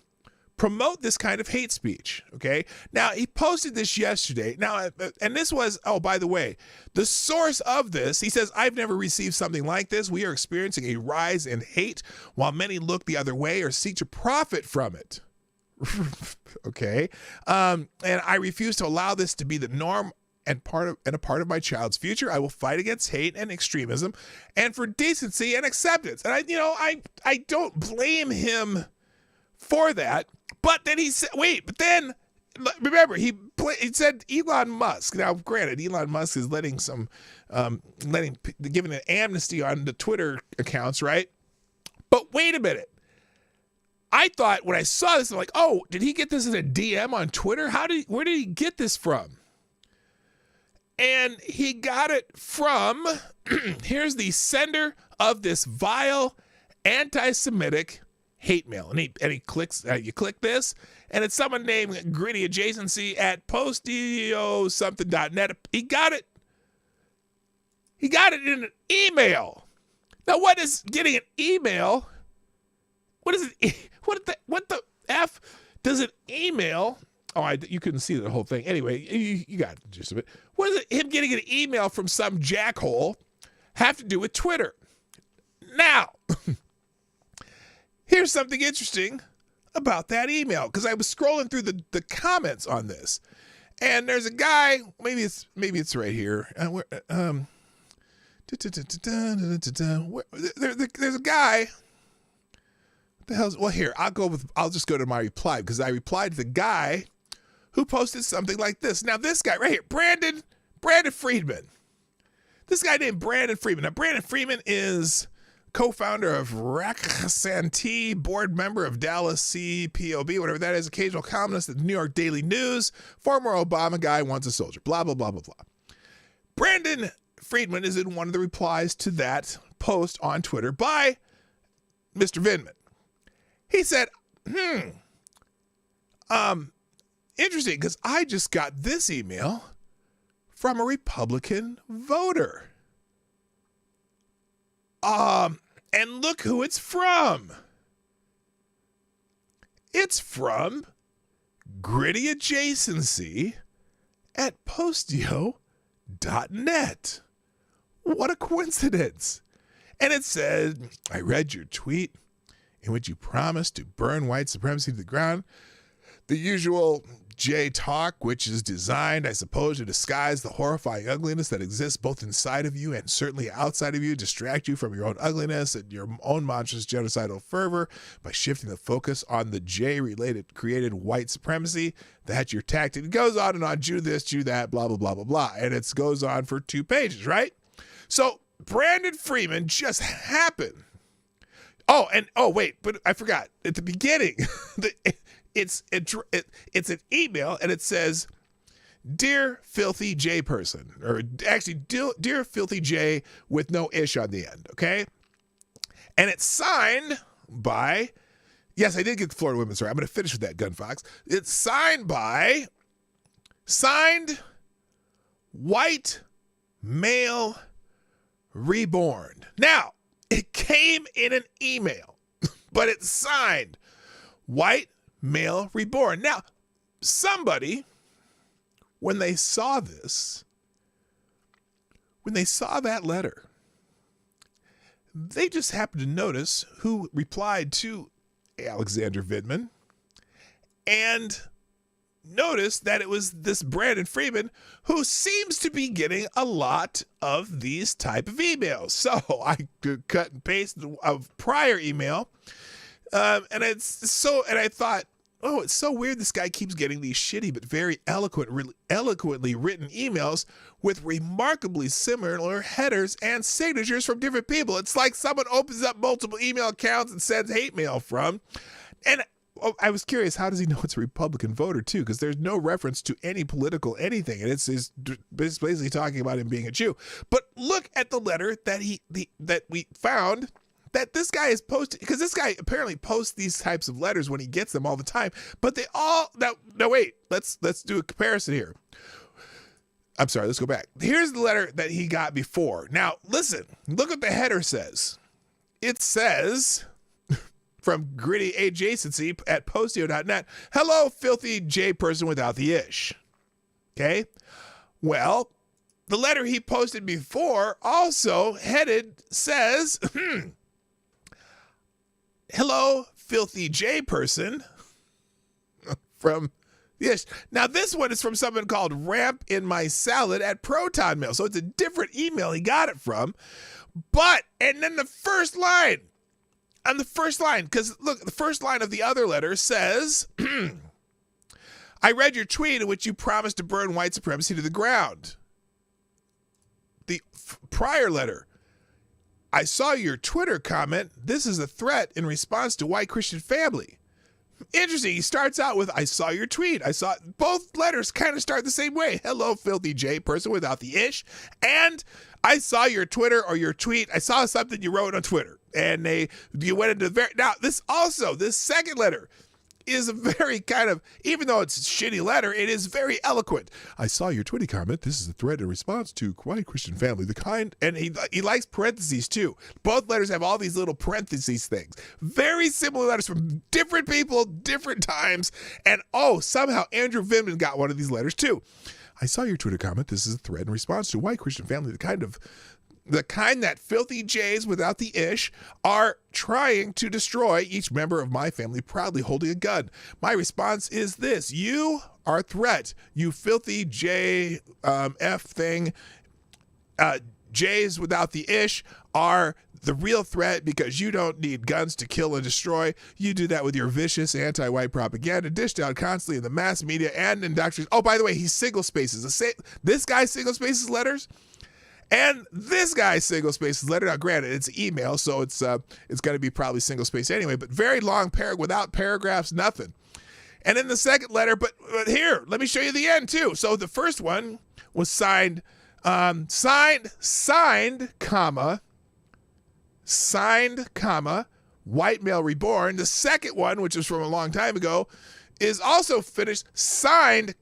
Speaker 1: promote this kind of hate speech, okay? Now, he posted this yesterday. Now, and this was, oh, by the way, the source of this, he says, I've never received something like this. We are experiencing a rise in hate while many look the other way or seek to profit from it. Okay? And I refuse to allow this to be the norm and a part of my child's future. I will fight against hate and extremism and for decency and acceptance. And I don't blame him for that. But then he said, then remember, he said Elon Musk. Now, granted, Elon Musk is giving an amnesty on the Twitter accounts, right? But wait a minute. I thought when I saw this, I'm like, oh, did he get this in a DM on Twitter? Where did he get this from? And he got it from, here's the sender of this vile anti-Semitic hate mail. And he clicks, you click this, and it's someone named Gritty Adjacency at postio-something.net. He got it in an email. Now, what is getting an email? What is it? What the F does an email? Oh, you couldn't see the whole thing. Anyway, you got the gist of it. What does him getting an email from some jackhole have to do with Twitter? Now, here's something interesting about that email, because I was scrolling through the comments on this, and there's a guy. Maybe it's right here. There's a guy. What the hell's, well, here, I'll just go to my reply, because I replied to the guy who posted something like this. Now, this guy right here, Brandon Friedman. This guy named Brandon Friedman. Now, Brandon Friedman is co-founder of Rack-Santee, board member of Dallas CPOB, whatever that is, occasional columnist at the New York Daily News, former Obama guy, once a soldier, blah, blah, blah, blah, blah. Brandon Friedman is in one of the replies to that post on Twitter by Mr. Vindman. He said, interesting, because I just got this email from a Republican voter. And look who it's from. It's from Gritty Adjacency at postio.net. What a coincidence. And it said, I read your tweet in which you promised to burn white supremacy to the ground. The usual J talk, which is designed, I suppose, to disguise the horrifying ugliness that exists both inside of you and certainly outside of you, distract you from your own ugliness and your own monstrous genocidal fervor by shifting the focus on the J-related created white supremacy. That's your tactic. It goes on and on, Jew this, Jew that, blah, blah, blah, blah, blah. And it goes on for 2 pages, right? So Brandon Friedman just happened. Wait, but I forgot. At the beginning, it's an email, and it says, "Dear Filthy J person," or actually, "Dear Filthy J" with no ish on the end, okay? And it's signed by, yes, I did get the Florida Women's Story. I'm going to finish with that, Gun Fox. It's signed white male reborn. Now, it came in an email, but it's signed white male reborn. Now, somebody, when they saw this, when they saw that letter, they just happened to notice who replied to Alexander Vidman and noticed that it was this Brandon Freeman, who seems to be getting a lot of these type of emails. So I could cut and paste a prior email, and I thought, oh, it's so weird. This guy keeps getting these shitty but very eloquently written emails with remarkably similar headers and signatures from different people. It's like someone opens up multiple email accounts and sends hate mail from. And I was curious, how does he know it's a Republican voter too? Because there's no reference to any political anything, and it's basically talking about him being a Jew. But look at the letter that we found that this guy is posting, because this guy apparently posts these types of letters when he gets them all the time. But they all wait, let's do a comparison here. I'm sorry, let's go back. Here's the letter that he got before. Now listen, look what the header says. It says, from Gritty Adjacency at postio.net, "Hello, filthy J person without the ish." Okay? Well, the letter he posted before also headed says, "Hello, filthy J person," from the ish. Now, this one is from someone called Ramp in My Salad at Proton Mail. So it's a different email he got it from. And then the first line, because look, the first line of the other letter says, "I read your tweet in which you promised to burn white supremacy to the ground." The prior letter, "I saw your Twitter comment. This is a threat in response to white Christian family." Interesting. He starts out with, "I saw your tweet." Both letters kind of start the same way. "Hello, filthy J person without the ish." And "I saw your Twitter or your tweet. I saw something you wrote on Twitter." And you went into now this second letter is a very kind of, even though it's a shitty letter, it is very eloquent. "I saw your Twitter comment. This is a threat in response to white Christian family. The kind," and he likes parentheses too. Both letters have all these little parentheses things. Very similar letters from different people, different times. And somehow Andrew Vidman got one of these letters too. "I saw your Twitter comment. This is a threat in response to white Christian family. The kind that filthy Jays without the ish are trying to destroy each member of my family proudly holding a gun. My response is this: you are a threat. You filthy J F thing. Jays without the ish are the real threat because you don't need guns to kill and destroy. You do that with your vicious anti-white propaganda dished out constantly in the mass media and indoctrination." Oh, by the way, he single spaces. This guy single spaces letters. And this guy single spaces letter. Now, granted, it's email, so it's going to be probably single space anyway. But very long paragraph without paragraphs, nothing. And then the second letter, but here, let me show you the end too. So the first one was signed, white male reborn. The second one, which was from a long time ago, is also finished, signed,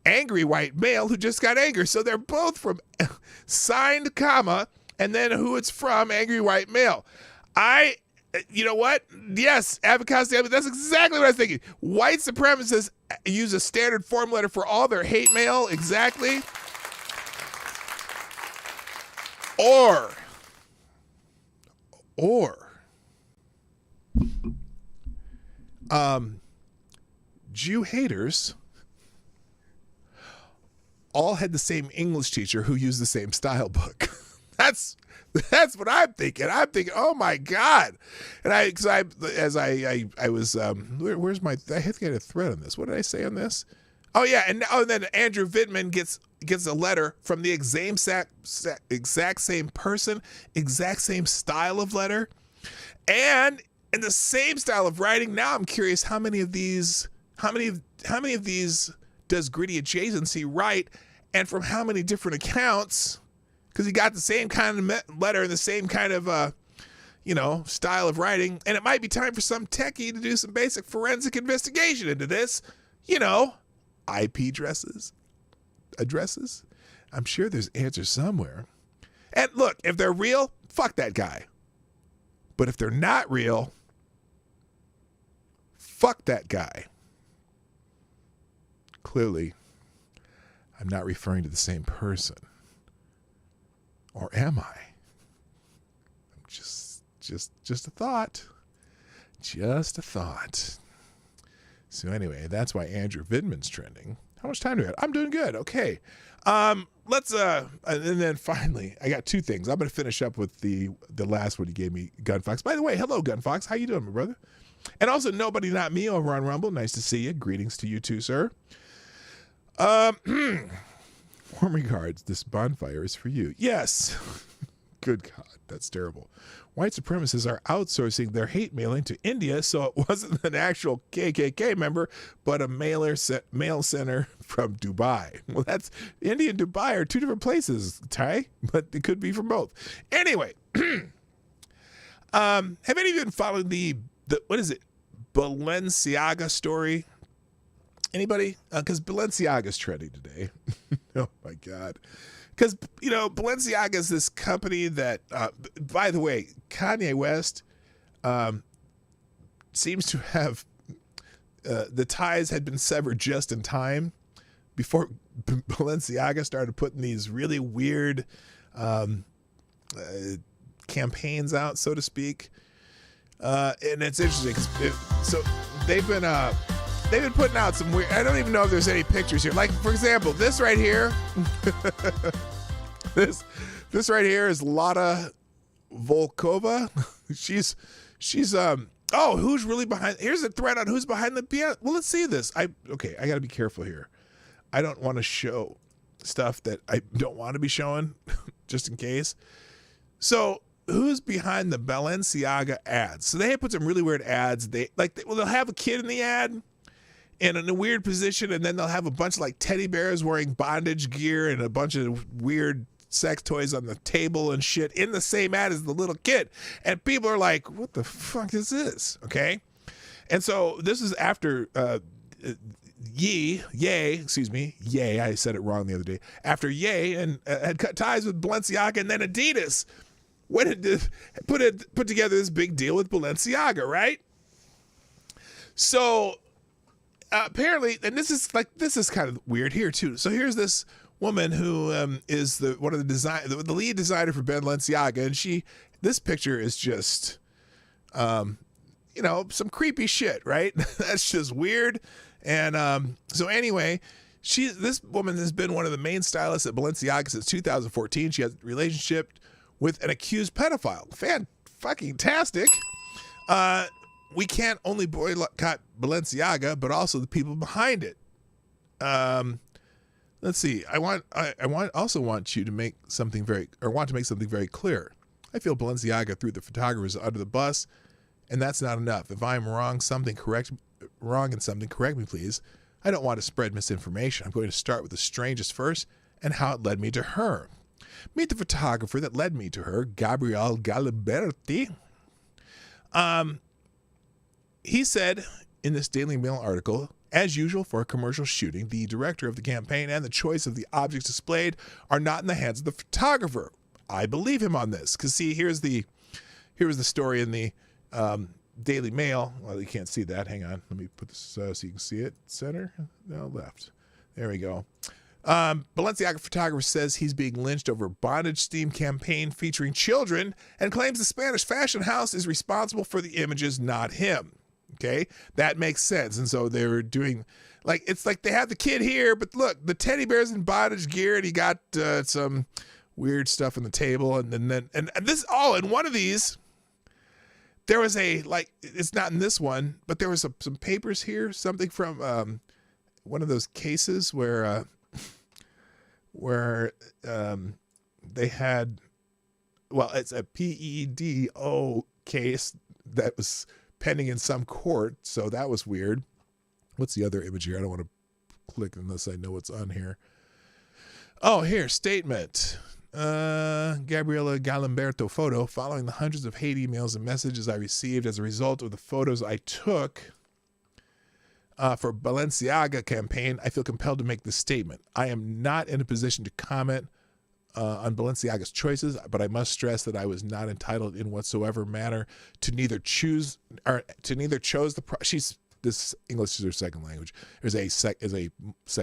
Speaker 1: angry white male who just got angry. So they're both from signed, and then who it's from, angry white male. You know what? Yes, Avocado, that's exactly what I was thinking. White supremacists use a standard form letter for all their hate mail. Exactly. Or Jew haters all had the same English teacher who used the same style book. That's what I'm thinking. I'm thinking, oh my God. And where's my, I have to get a thread on this. What did I say on this? Oh yeah. And then Andrew Vidman gets a letter from the exact same person, exact same style of letter. And in the same style of writing, now I'm curious how many of these does Gritty Adjacency write, and from how many different accounts? Because he got the same kind of letter and the same kind of style of writing, and it might be time for some techie to do some basic forensic investigation into this. IP addresses. I'm sure there's answers somewhere. And look, if they're real, fuck that guy. But if they're not real, fuck that guy. Clearly, I'm not referring to the same person. Or am I? Just a thought. Just a thought. So anyway, that's why Andrew Vidman's trending. How much time do we have? I'm doing good. Okay. Let's and then finally, I got two things. I'm going to finish up with the last one you gave me, Gunfox. By the way, hello, Gunfox. How you doing, my brother? And also, Nobody Not Me over on Rumble. Nice to see you. Greetings to you too, sir. Warm regards. This bonfire is for you. Yes. Good God, that's terrible. White supremacists are outsourcing their hate mailing to India, so it wasn't an actual KKK member, but a mail center from Dubai. Well, that's India and Dubai are two different places, Ty, but it could be from both. Anyway, have any of you been following the what is it, Balenciaga story? Anybody? Because Balenciaga's trending today. Oh my God. Because, Balenciaga is this company that, by the way, Kanye West seems to have, the ties had been severed just in time before Balenciaga started putting these really weird campaigns out, so to speak. And it's interesting. So they've been putting out some weird, I don't even know if there's any pictures here. Like, for example, this right here, this right here is Lada Volkova. She's who's really behind, here's a thread on who's behind the piano. Well, let's see this. I gotta be careful here. I don't want to show stuff that I don't want to be showing just in case. So who's behind the Balenciaga ads? So they put some really weird ads. They'll have a kid in the ad and in a weird position, and then they'll have a bunch of like teddy bears wearing bondage gear and a bunch of weird sex toys on the table and shit in the same ad as the little kid. And people are like, what the fuck is this? Okay. And so this is after Ye, I said it wrong the other day. After Ye and had cut ties with Balenciaga, and then Adidas went and put together this big deal with Balenciaga, right? So apparently, and this is kind of weird here too. So here's this woman who is the lead designer for Balenciaga, and this picture is just some creepy shit, right? That's just weird. And so anyway, this woman has been one of the main stylists at Balenciaga since 2014. She has a relationship with an accused pedophile. Fan-fucking-tastic. We can't only boycott Balenciaga, but also the people behind it. Let's see. I want you to make something very clear. I feel Balenciaga threw the photographers under the bus, and that's not enough. If I'm wrong, correct me, please. I don't want to spread misinformation. I'm going to start with the strangest first and how it led me to her. Meet the photographer that led me to her, Gabriele Galiberti. He said in this Daily Mail article, as usual for a commercial shooting, the director of the campaign and the choice of the objects displayed are not in the hands of the photographer. I believe him on this, because see, here was the story in the Daily Mail. Well, you can't see that. Hang on. Let me put this so you can see it. Center? No, left. There we go. Balenciaga photographer says he's being lynched over a bondage-themed campaign featuring children and claims the Spanish fashion house is responsible for the images, not him. Okay? That makes sense. And so they were doing, it's like they have the kid here, but look, the teddy bear's in bondage gear, and he got some weird stuff on the table. And then this, in one of these, there was it's not in this one, but there was some papers here, something from one of those cases where they had, it's a PEDOCT case that was pending in some court. So that was weird. What's the other image here? I don't want to click unless I know what's on here. Oh, here, statement. Gabriela Galimberto photo. Following the hundreds of hate emails and messages I received as a result of the photos I took for Balenciaga campaign, I feel compelled to make this statement. I am not in a position to comment on Balenciaga's choices, but I must stress that I was not entitled in whatsoever manner to neither chose this English is her second language. Is a second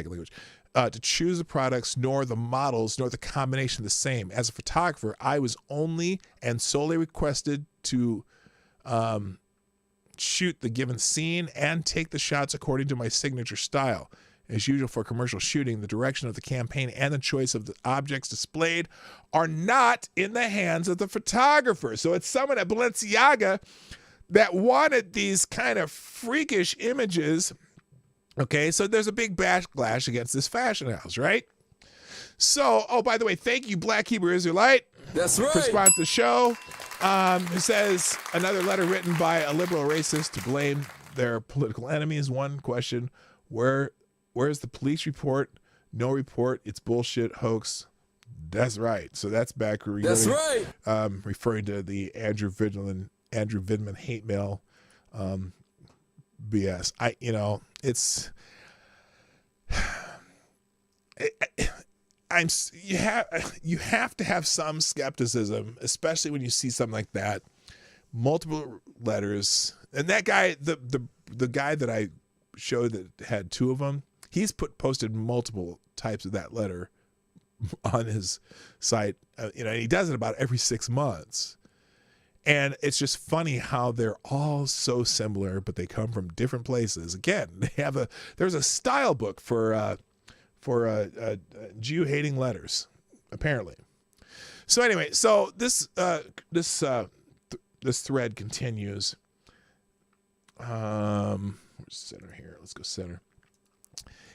Speaker 1: language. To choose the products, nor the models, nor the combination the same. As a photographer, I was only and solely requested to shoot the given scene and take the shots according to my signature style. As usual for commercial shooting, the direction of the campaign and the choice of the objects displayed are not in the hands of the photographer. So it's someone at Balenciaga that wanted these kind of freakish images. Okay, so there's a big backlash against this fashion house, right? So, oh, by the way, thank you, Black Hebrew Israelite.
Speaker 4: That's right.
Speaker 1: For sponsoring the show. It says, another letter written by a liberal racist to blame their political enemies. One question, where's the police report? No report. It's bullshit, hoax. That's right. So that's back.
Speaker 4: That's right.
Speaker 1: Referring to the Andrew Vidman hate mail BS. You have to have some skepticism, especially when you see something like that. Multiple letters, and that guy, the guy that I showed that had two of them, he's posted multiple types of that letter on his site. And he does it about every 6 months. And it's just funny how they're all so similar, but they come from different places. Again, there's a style book for Jew-hating letters, apparently. So anyway, so this thread continues. Where's center here? Let's go center.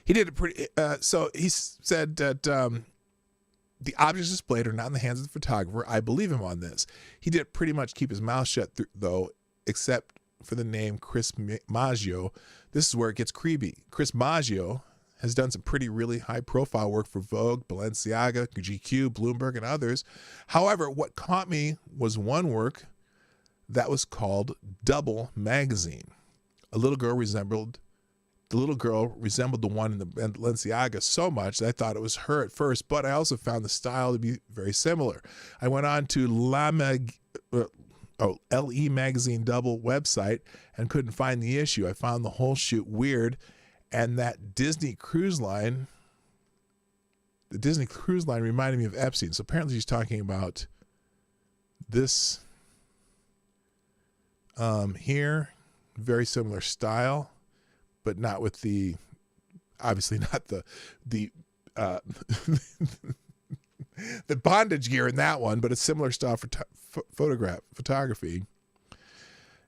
Speaker 1: He did it pretty. So he said that. The objects displayed are not in the hands of the photographer. I believe him on this. He did pretty much keep his mouth shut, though, except for the name Chris Maggio. This is where it gets creepy. Chris Maggio has done some really high-profile work for Vogue, Balenciaga, GQ, Bloomberg, and others. However, what caught me was one work that was called Double Magazine. The little girl resembled the one in the Balenciaga so much that I thought it was her at first, but I also found the style to be very similar. I went on to LE Magazine Double website and couldn't find the issue. I found the whole shoot weird, and that Disney Cruise Line reminded me of Epstein. So apparently she's talking about this here, very similar style. But not with obviously not the the bondage gear in that one, but a similar style for photography.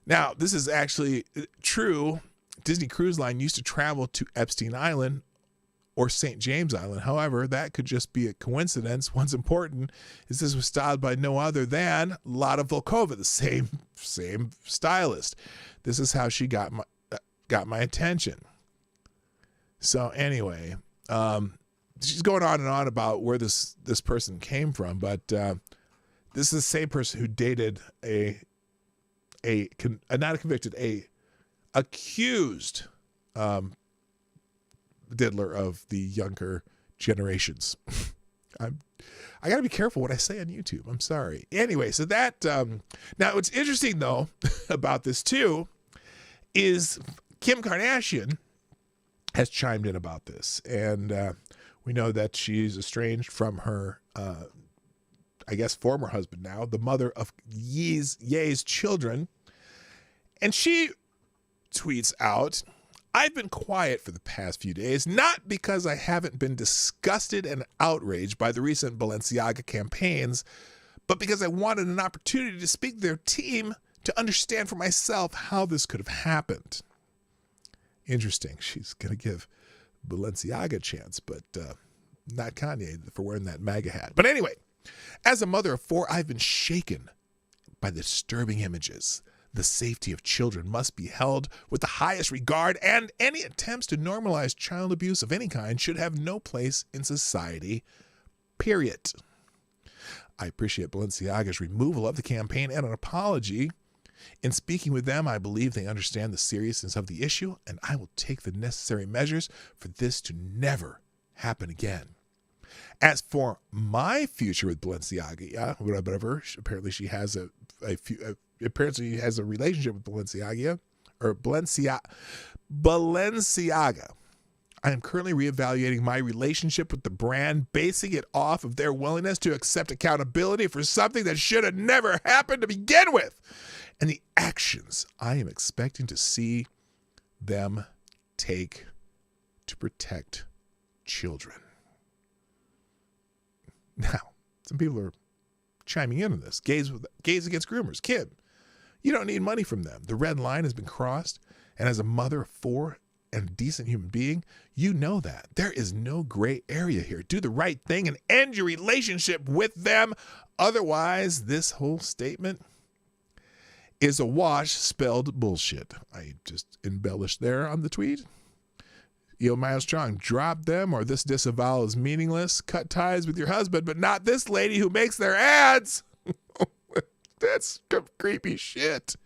Speaker 1: Now, this is actually true. Disney Cruise Line used to travel to Epstein Island or St. James Island. However, that could just be a coincidence. What's important is this was styled by no other than Lada Volkova, the same stylist. This is how she got my attention. So anyway, she's going on and on about where this person came from, but this is the same person who dated accused diddler of the younger generations. I got to be careful what I say on YouTube. I'm sorry. Anyway, so that now what's interesting though about this too is Kim Kardashian has chimed in about this, and we know that she's estranged from her, I guess, former husband now, the mother of Ye's children, and she tweets out, "I've been quiet for the past few days, not because I haven't been disgusted and outraged by the recent Balenciaga campaigns, but because I wanted an opportunity to speak to their team to understand for myself how this could have happened." Interesting. She's going to give Balenciaga a chance, but not Kanye for wearing that MAGA hat. But anyway, as a mother of four, I've been shaken by the disturbing images. The safety of children must be held with the highest regard, and any attempts to normalize child abuse of any kind should have no place in society, period. I appreciate Balenciaga's removal of the campaign and an apology. In speaking with them, I believe they understand the seriousness of the issue, and I will take the necessary measures for this to never happen again. As for my future with Balenciaga, whatever, apparently she has apparently has a relationship with Balenciaga. I am currently reevaluating my relationship with the brand, basing it off of their willingness to accept accountability for something that should have never happened to begin with, and the actions I am expecting to see them take to protect children. Now, some people are chiming in on this. Gays against groomers. Kid, you don't need money from them. The red line has been crossed, and as a mother of 4 and a decent human being, you know that. There is no gray area here. Do the right thing and end your relationship with them. Otherwise, this whole statement is a wash spelled bullshit. I just embellished there on the tweet. Miles Strong, drop them or this disavowal is meaningless. Cut ties with your husband, but not this lady who makes their ads. That's some creepy shit.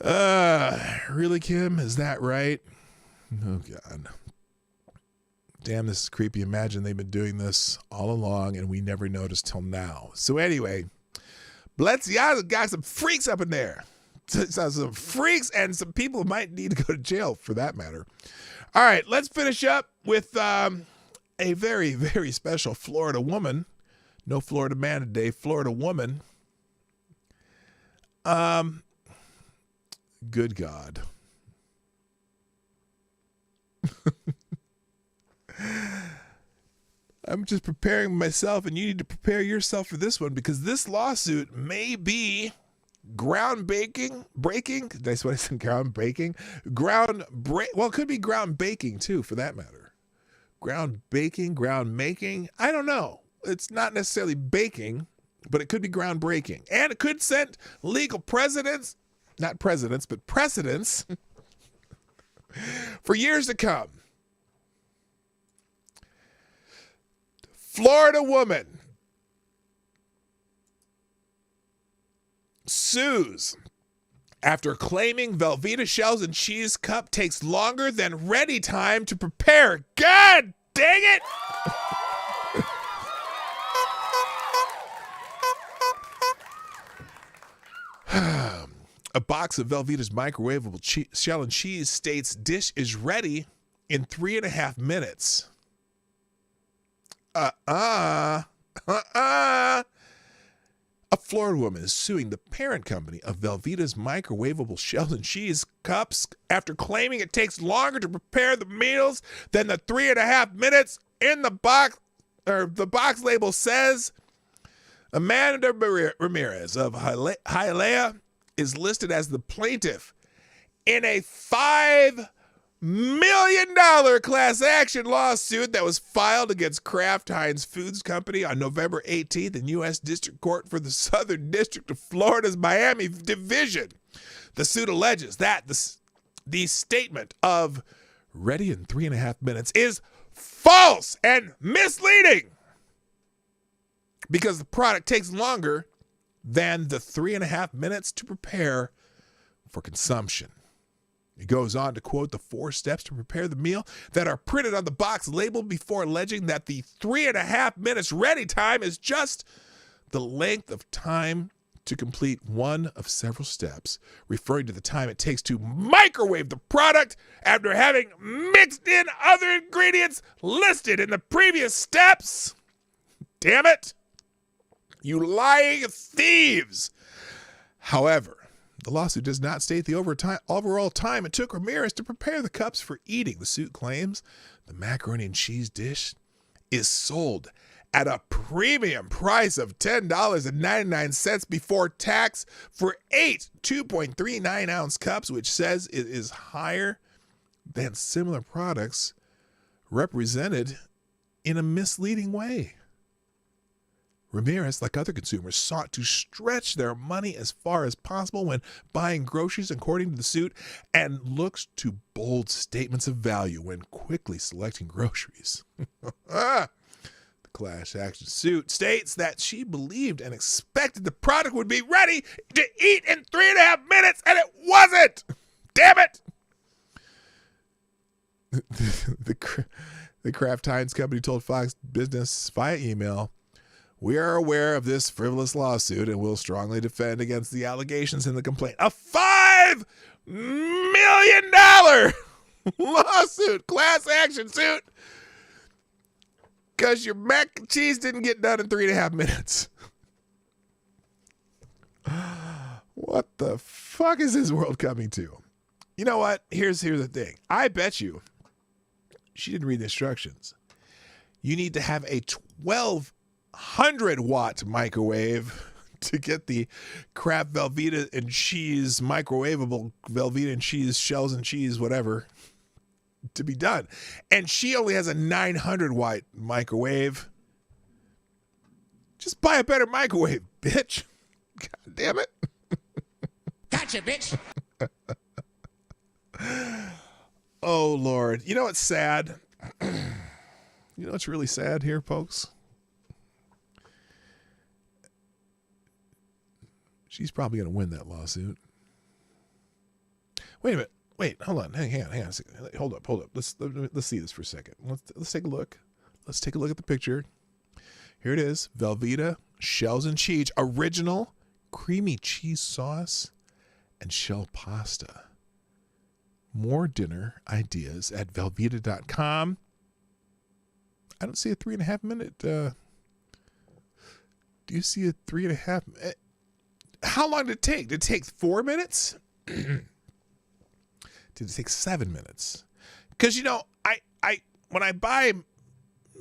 Speaker 1: Really, Kim? Is that right? Oh, God. Damn, this is creepy. Imagine they've been doing this all along and we never noticed till now. So anyway, Balenciaga's got some freaks up in there. Some freaks and some people might need to go to jail for that matter. All right, let's finish up with a very, very special Florida woman. No Florida man today, Florida woman. Good God. I'm just preparing myself, and you need to prepare yourself for this one because this lawsuit may be groundbreaking. That's what I said, groundbreaking. Well, it could be groundbreaking too, for that matter. Ground making. I don't know. It's not necessarily baking, but it could be groundbreaking, and it could set legal precedents for years to come. Florida woman sues after claiming Velveeta shells and cheese cup takes longer than ready time to prepare. God dang it! A box of Velveeta's microwavable shell and cheese states dish is ready in 3.5 minutes. A Florida woman is suing the parent company of Velveeta's microwavable shell and cheese cups after claiming it takes longer to prepare the meals than the 3.5 minutes in the box, or the box label says. Amanda Ramirez of Hialeah is listed as the plaintiff in a $5 million class action lawsuit that was filed against Kraft Heinz Foods Company on November 18th in U.S. District Court for the Southern District of Florida's Miami Division. The suit alleges that the statement of ready in 3.5 minutes is false and misleading because the product takes longer than the 3.5 minutes to prepare for consumption. It goes on to quote the 4 steps to prepare the meal that are printed on the box label before alleging that the 3.5 minutes ready time is just the length of time to complete one of several steps, referring to the time it takes to microwave the product after having mixed in other ingredients listed in the previous steps. Damn it! You lying thieves! However, the lawsuit does not state the overall time it took Ramirez to prepare the cups for eating. The suit claims the macaroni and cheese dish is sold at a premium price of $10.99 before tax for 8 2.39-ounce cups, which says it is higher than similar products represented in a misleading way. Ramirez, like other consumers, sought to stretch their money as far as possible when buying groceries, according to the suit, and looks to bold statements of value when quickly selecting groceries. The class action suit states that she believed and expected the product would be ready to eat in 3.5 minutes, and it wasn't. Damn it! The Kraft Heinz company told Fox Business via email, "We are aware of this frivolous lawsuit and will strongly defend against the allegations in the complaint." A $5 million lawsuit, class action suit, because your mac and cheese didn't get done in 3.5 minutes. What the fuck is this world coming to? You know what? Here's the thing. I bet you she didn't read the instructions. You need to have a 1,200-watt microwave to get the Kraft Velveeta and cheese, microwavable Velveeta and cheese, shells and cheese, whatever, to be done. And she only has a 900-watt microwave. Just buy a better microwave, bitch. God damn it.
Speaker 5: Gotcha, bitch.
Speaker 1: Oh, Lord. You know what's sad? You know what's really sad here, folks? She's probably going to win that lawsuit. Wait a minute. Wait, hold on. Hang on a second. Hold up. Let's see this for a second. Let's take a look. Let's take a look at the picture. Here it is. Velveeta, shells and cheese, original creamy cheese sauce, and shell pasta. More dinner ideas at Velveeta.com. I don't see a 3.5 minute. Do you see a 3.5? How long did it take? Did it take 4 minutes? Did it take 7 minutes? Because, you know, I when I buy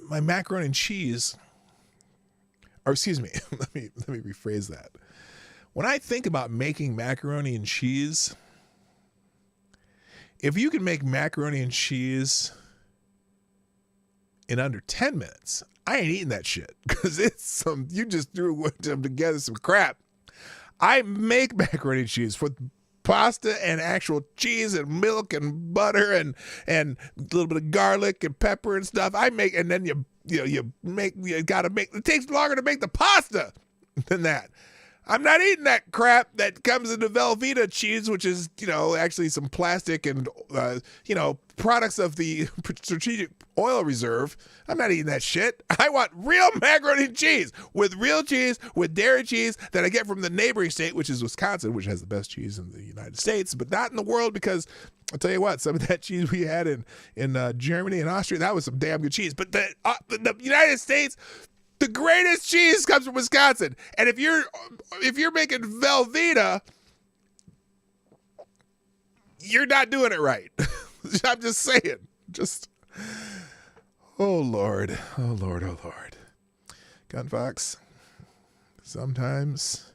Speaker 1: my macaroni and cheese, or excuse me, let me rephrase that. When I think about making macaroni and cheese, if you can make macaroni and cheese in under 10 minutes, I ain't eating that shit, because you just threw together some crap. I make macaroni and cheese with pasta and actual cheese and milk and butter and a little bit of garlic and pepper and stuff. I make, and then you gotta make. It takes longer to make the pasta than that. I'm not eating that crap that comes in the Velveeta cheese, which is, actually some plastic and, products of the strategic oil reserve. I'm not eating that shit. I want real macaroni and cheese with dairy cheese that I get from the neighboring state, which is Wisconsin, which has the best cheese in the United States, but not in the world, because I'll tell you what, some of that cheese we had in Germany and Austria, that was some damn good cheese. But the United States, the greatest cheese comes from Wisconsin. And if you're making Velveeta, you're not doing it right. I'm just saying. Oh Lord. Gunfox. Sometimes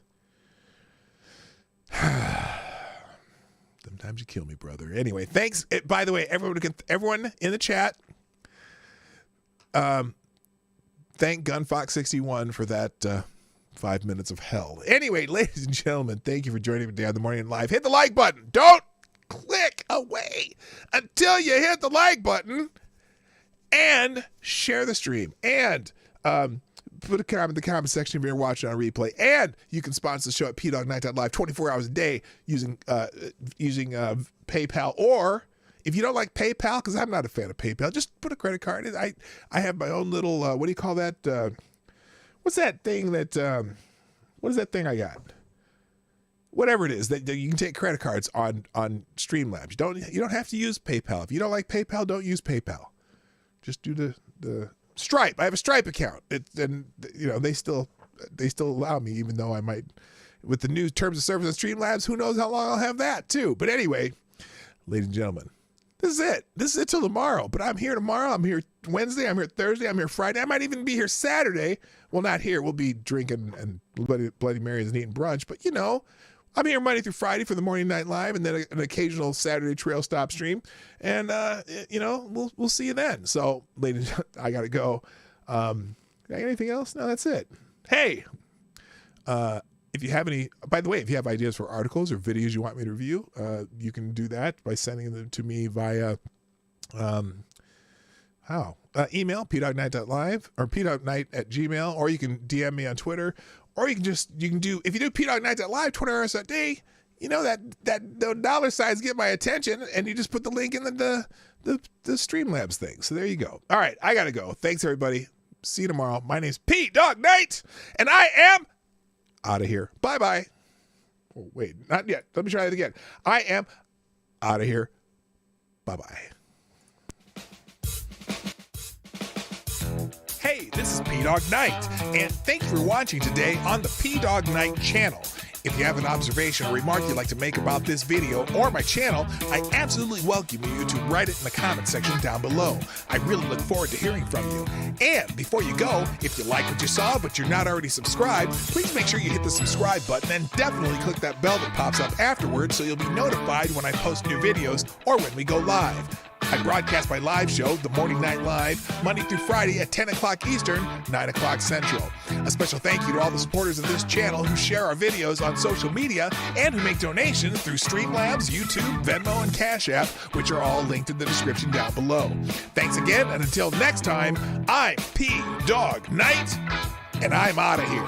Speaker 1: you kill me, brother. Anyway, thanks. By the way, everyone in the chat, thank Gunfox61 for that 5 minutes of hell. Anyway, ladies and gentlemen, thank you for joining me today on the Morning Live. Hit the like button. Don't click away until you hit the like button, and share the stream, and put a comment in the comment section if you're watching on replay, and you can sponsor the show at pdognight.live 24 hours a day using PayPal, or if you don't like PayPal, because I'm not a fan of PayPal, just put a credit card in. I have my own little, what do you call that? What's that thing that, what is that thing I got? Whatever it is that you can take credit cards on Streamlabs. You don't have to use PayPal. If you don't like PayPal, don't use PayPal. Just do the Stripe. I have a Stripe account. They still allow me, even though I might, with the new terms of service on Streamlabs, who knows how long I'll have that too. But anyway, ladies and gentlemen, this is it. This is it till tomorrow. But I'm here tomorrow. I'm here Wednesday. I'm here Thursday. I'm here Friday. I might even be here Saturday. Well, not here. We'll be drinking and Bloody Marys and eating brunch. But, I'm here Monday through Friday for the Morning Night Live, and then an occasional Saturday Trail Stop stream. And, we'll see you then. So, ladies, I got to go. Got anything else? No, that's it. Hey, if you have any, by the way, if you have ideas for articles or videos you want me to review, you can do that by sending them to me via email, pdognight.live or pdognight@gmail, or you can DM me on Twitter, or if you do pdognight.live 24 hours a day, you know that the dollar signs get my attention, and you just put the link in the Streamlabs thing. So there you go. All right, I gotta go. Thanks everybody. See you tomorrow. My name's P Dog Knight, and I am out of here. Bye-bye. Oh, wait, not yet. Let me try it again. I am out of here. Bye-bye. Hey, this is P Dog Knight, and thank you for watching today on the P Dog Knight channel. If you have an observation or remark you'd like to make about this video or my channel, I absolutely welcome you to write it in the comment section down below. I really look forward to hearing from you. And before you go, if you like what you saw but you're not already subscribed, please make sure you hit the subscribe button and definitely click that bell that pops up afterwards so you'll be notified when I post new videos or when we go live. I broadcast my live show, The Morning Night Live, Monday through Friday at 10 o'clock Eastern, 9 o'clock Central. A special thank you to all the supporters of this channel who share our videos on social media and who make donations through Streamlabs, YouTube, Venmo, and Cash App, which are all linked in the description down below. Thanks again, and until next time, I'm P Dog Knight, and I'm out of here.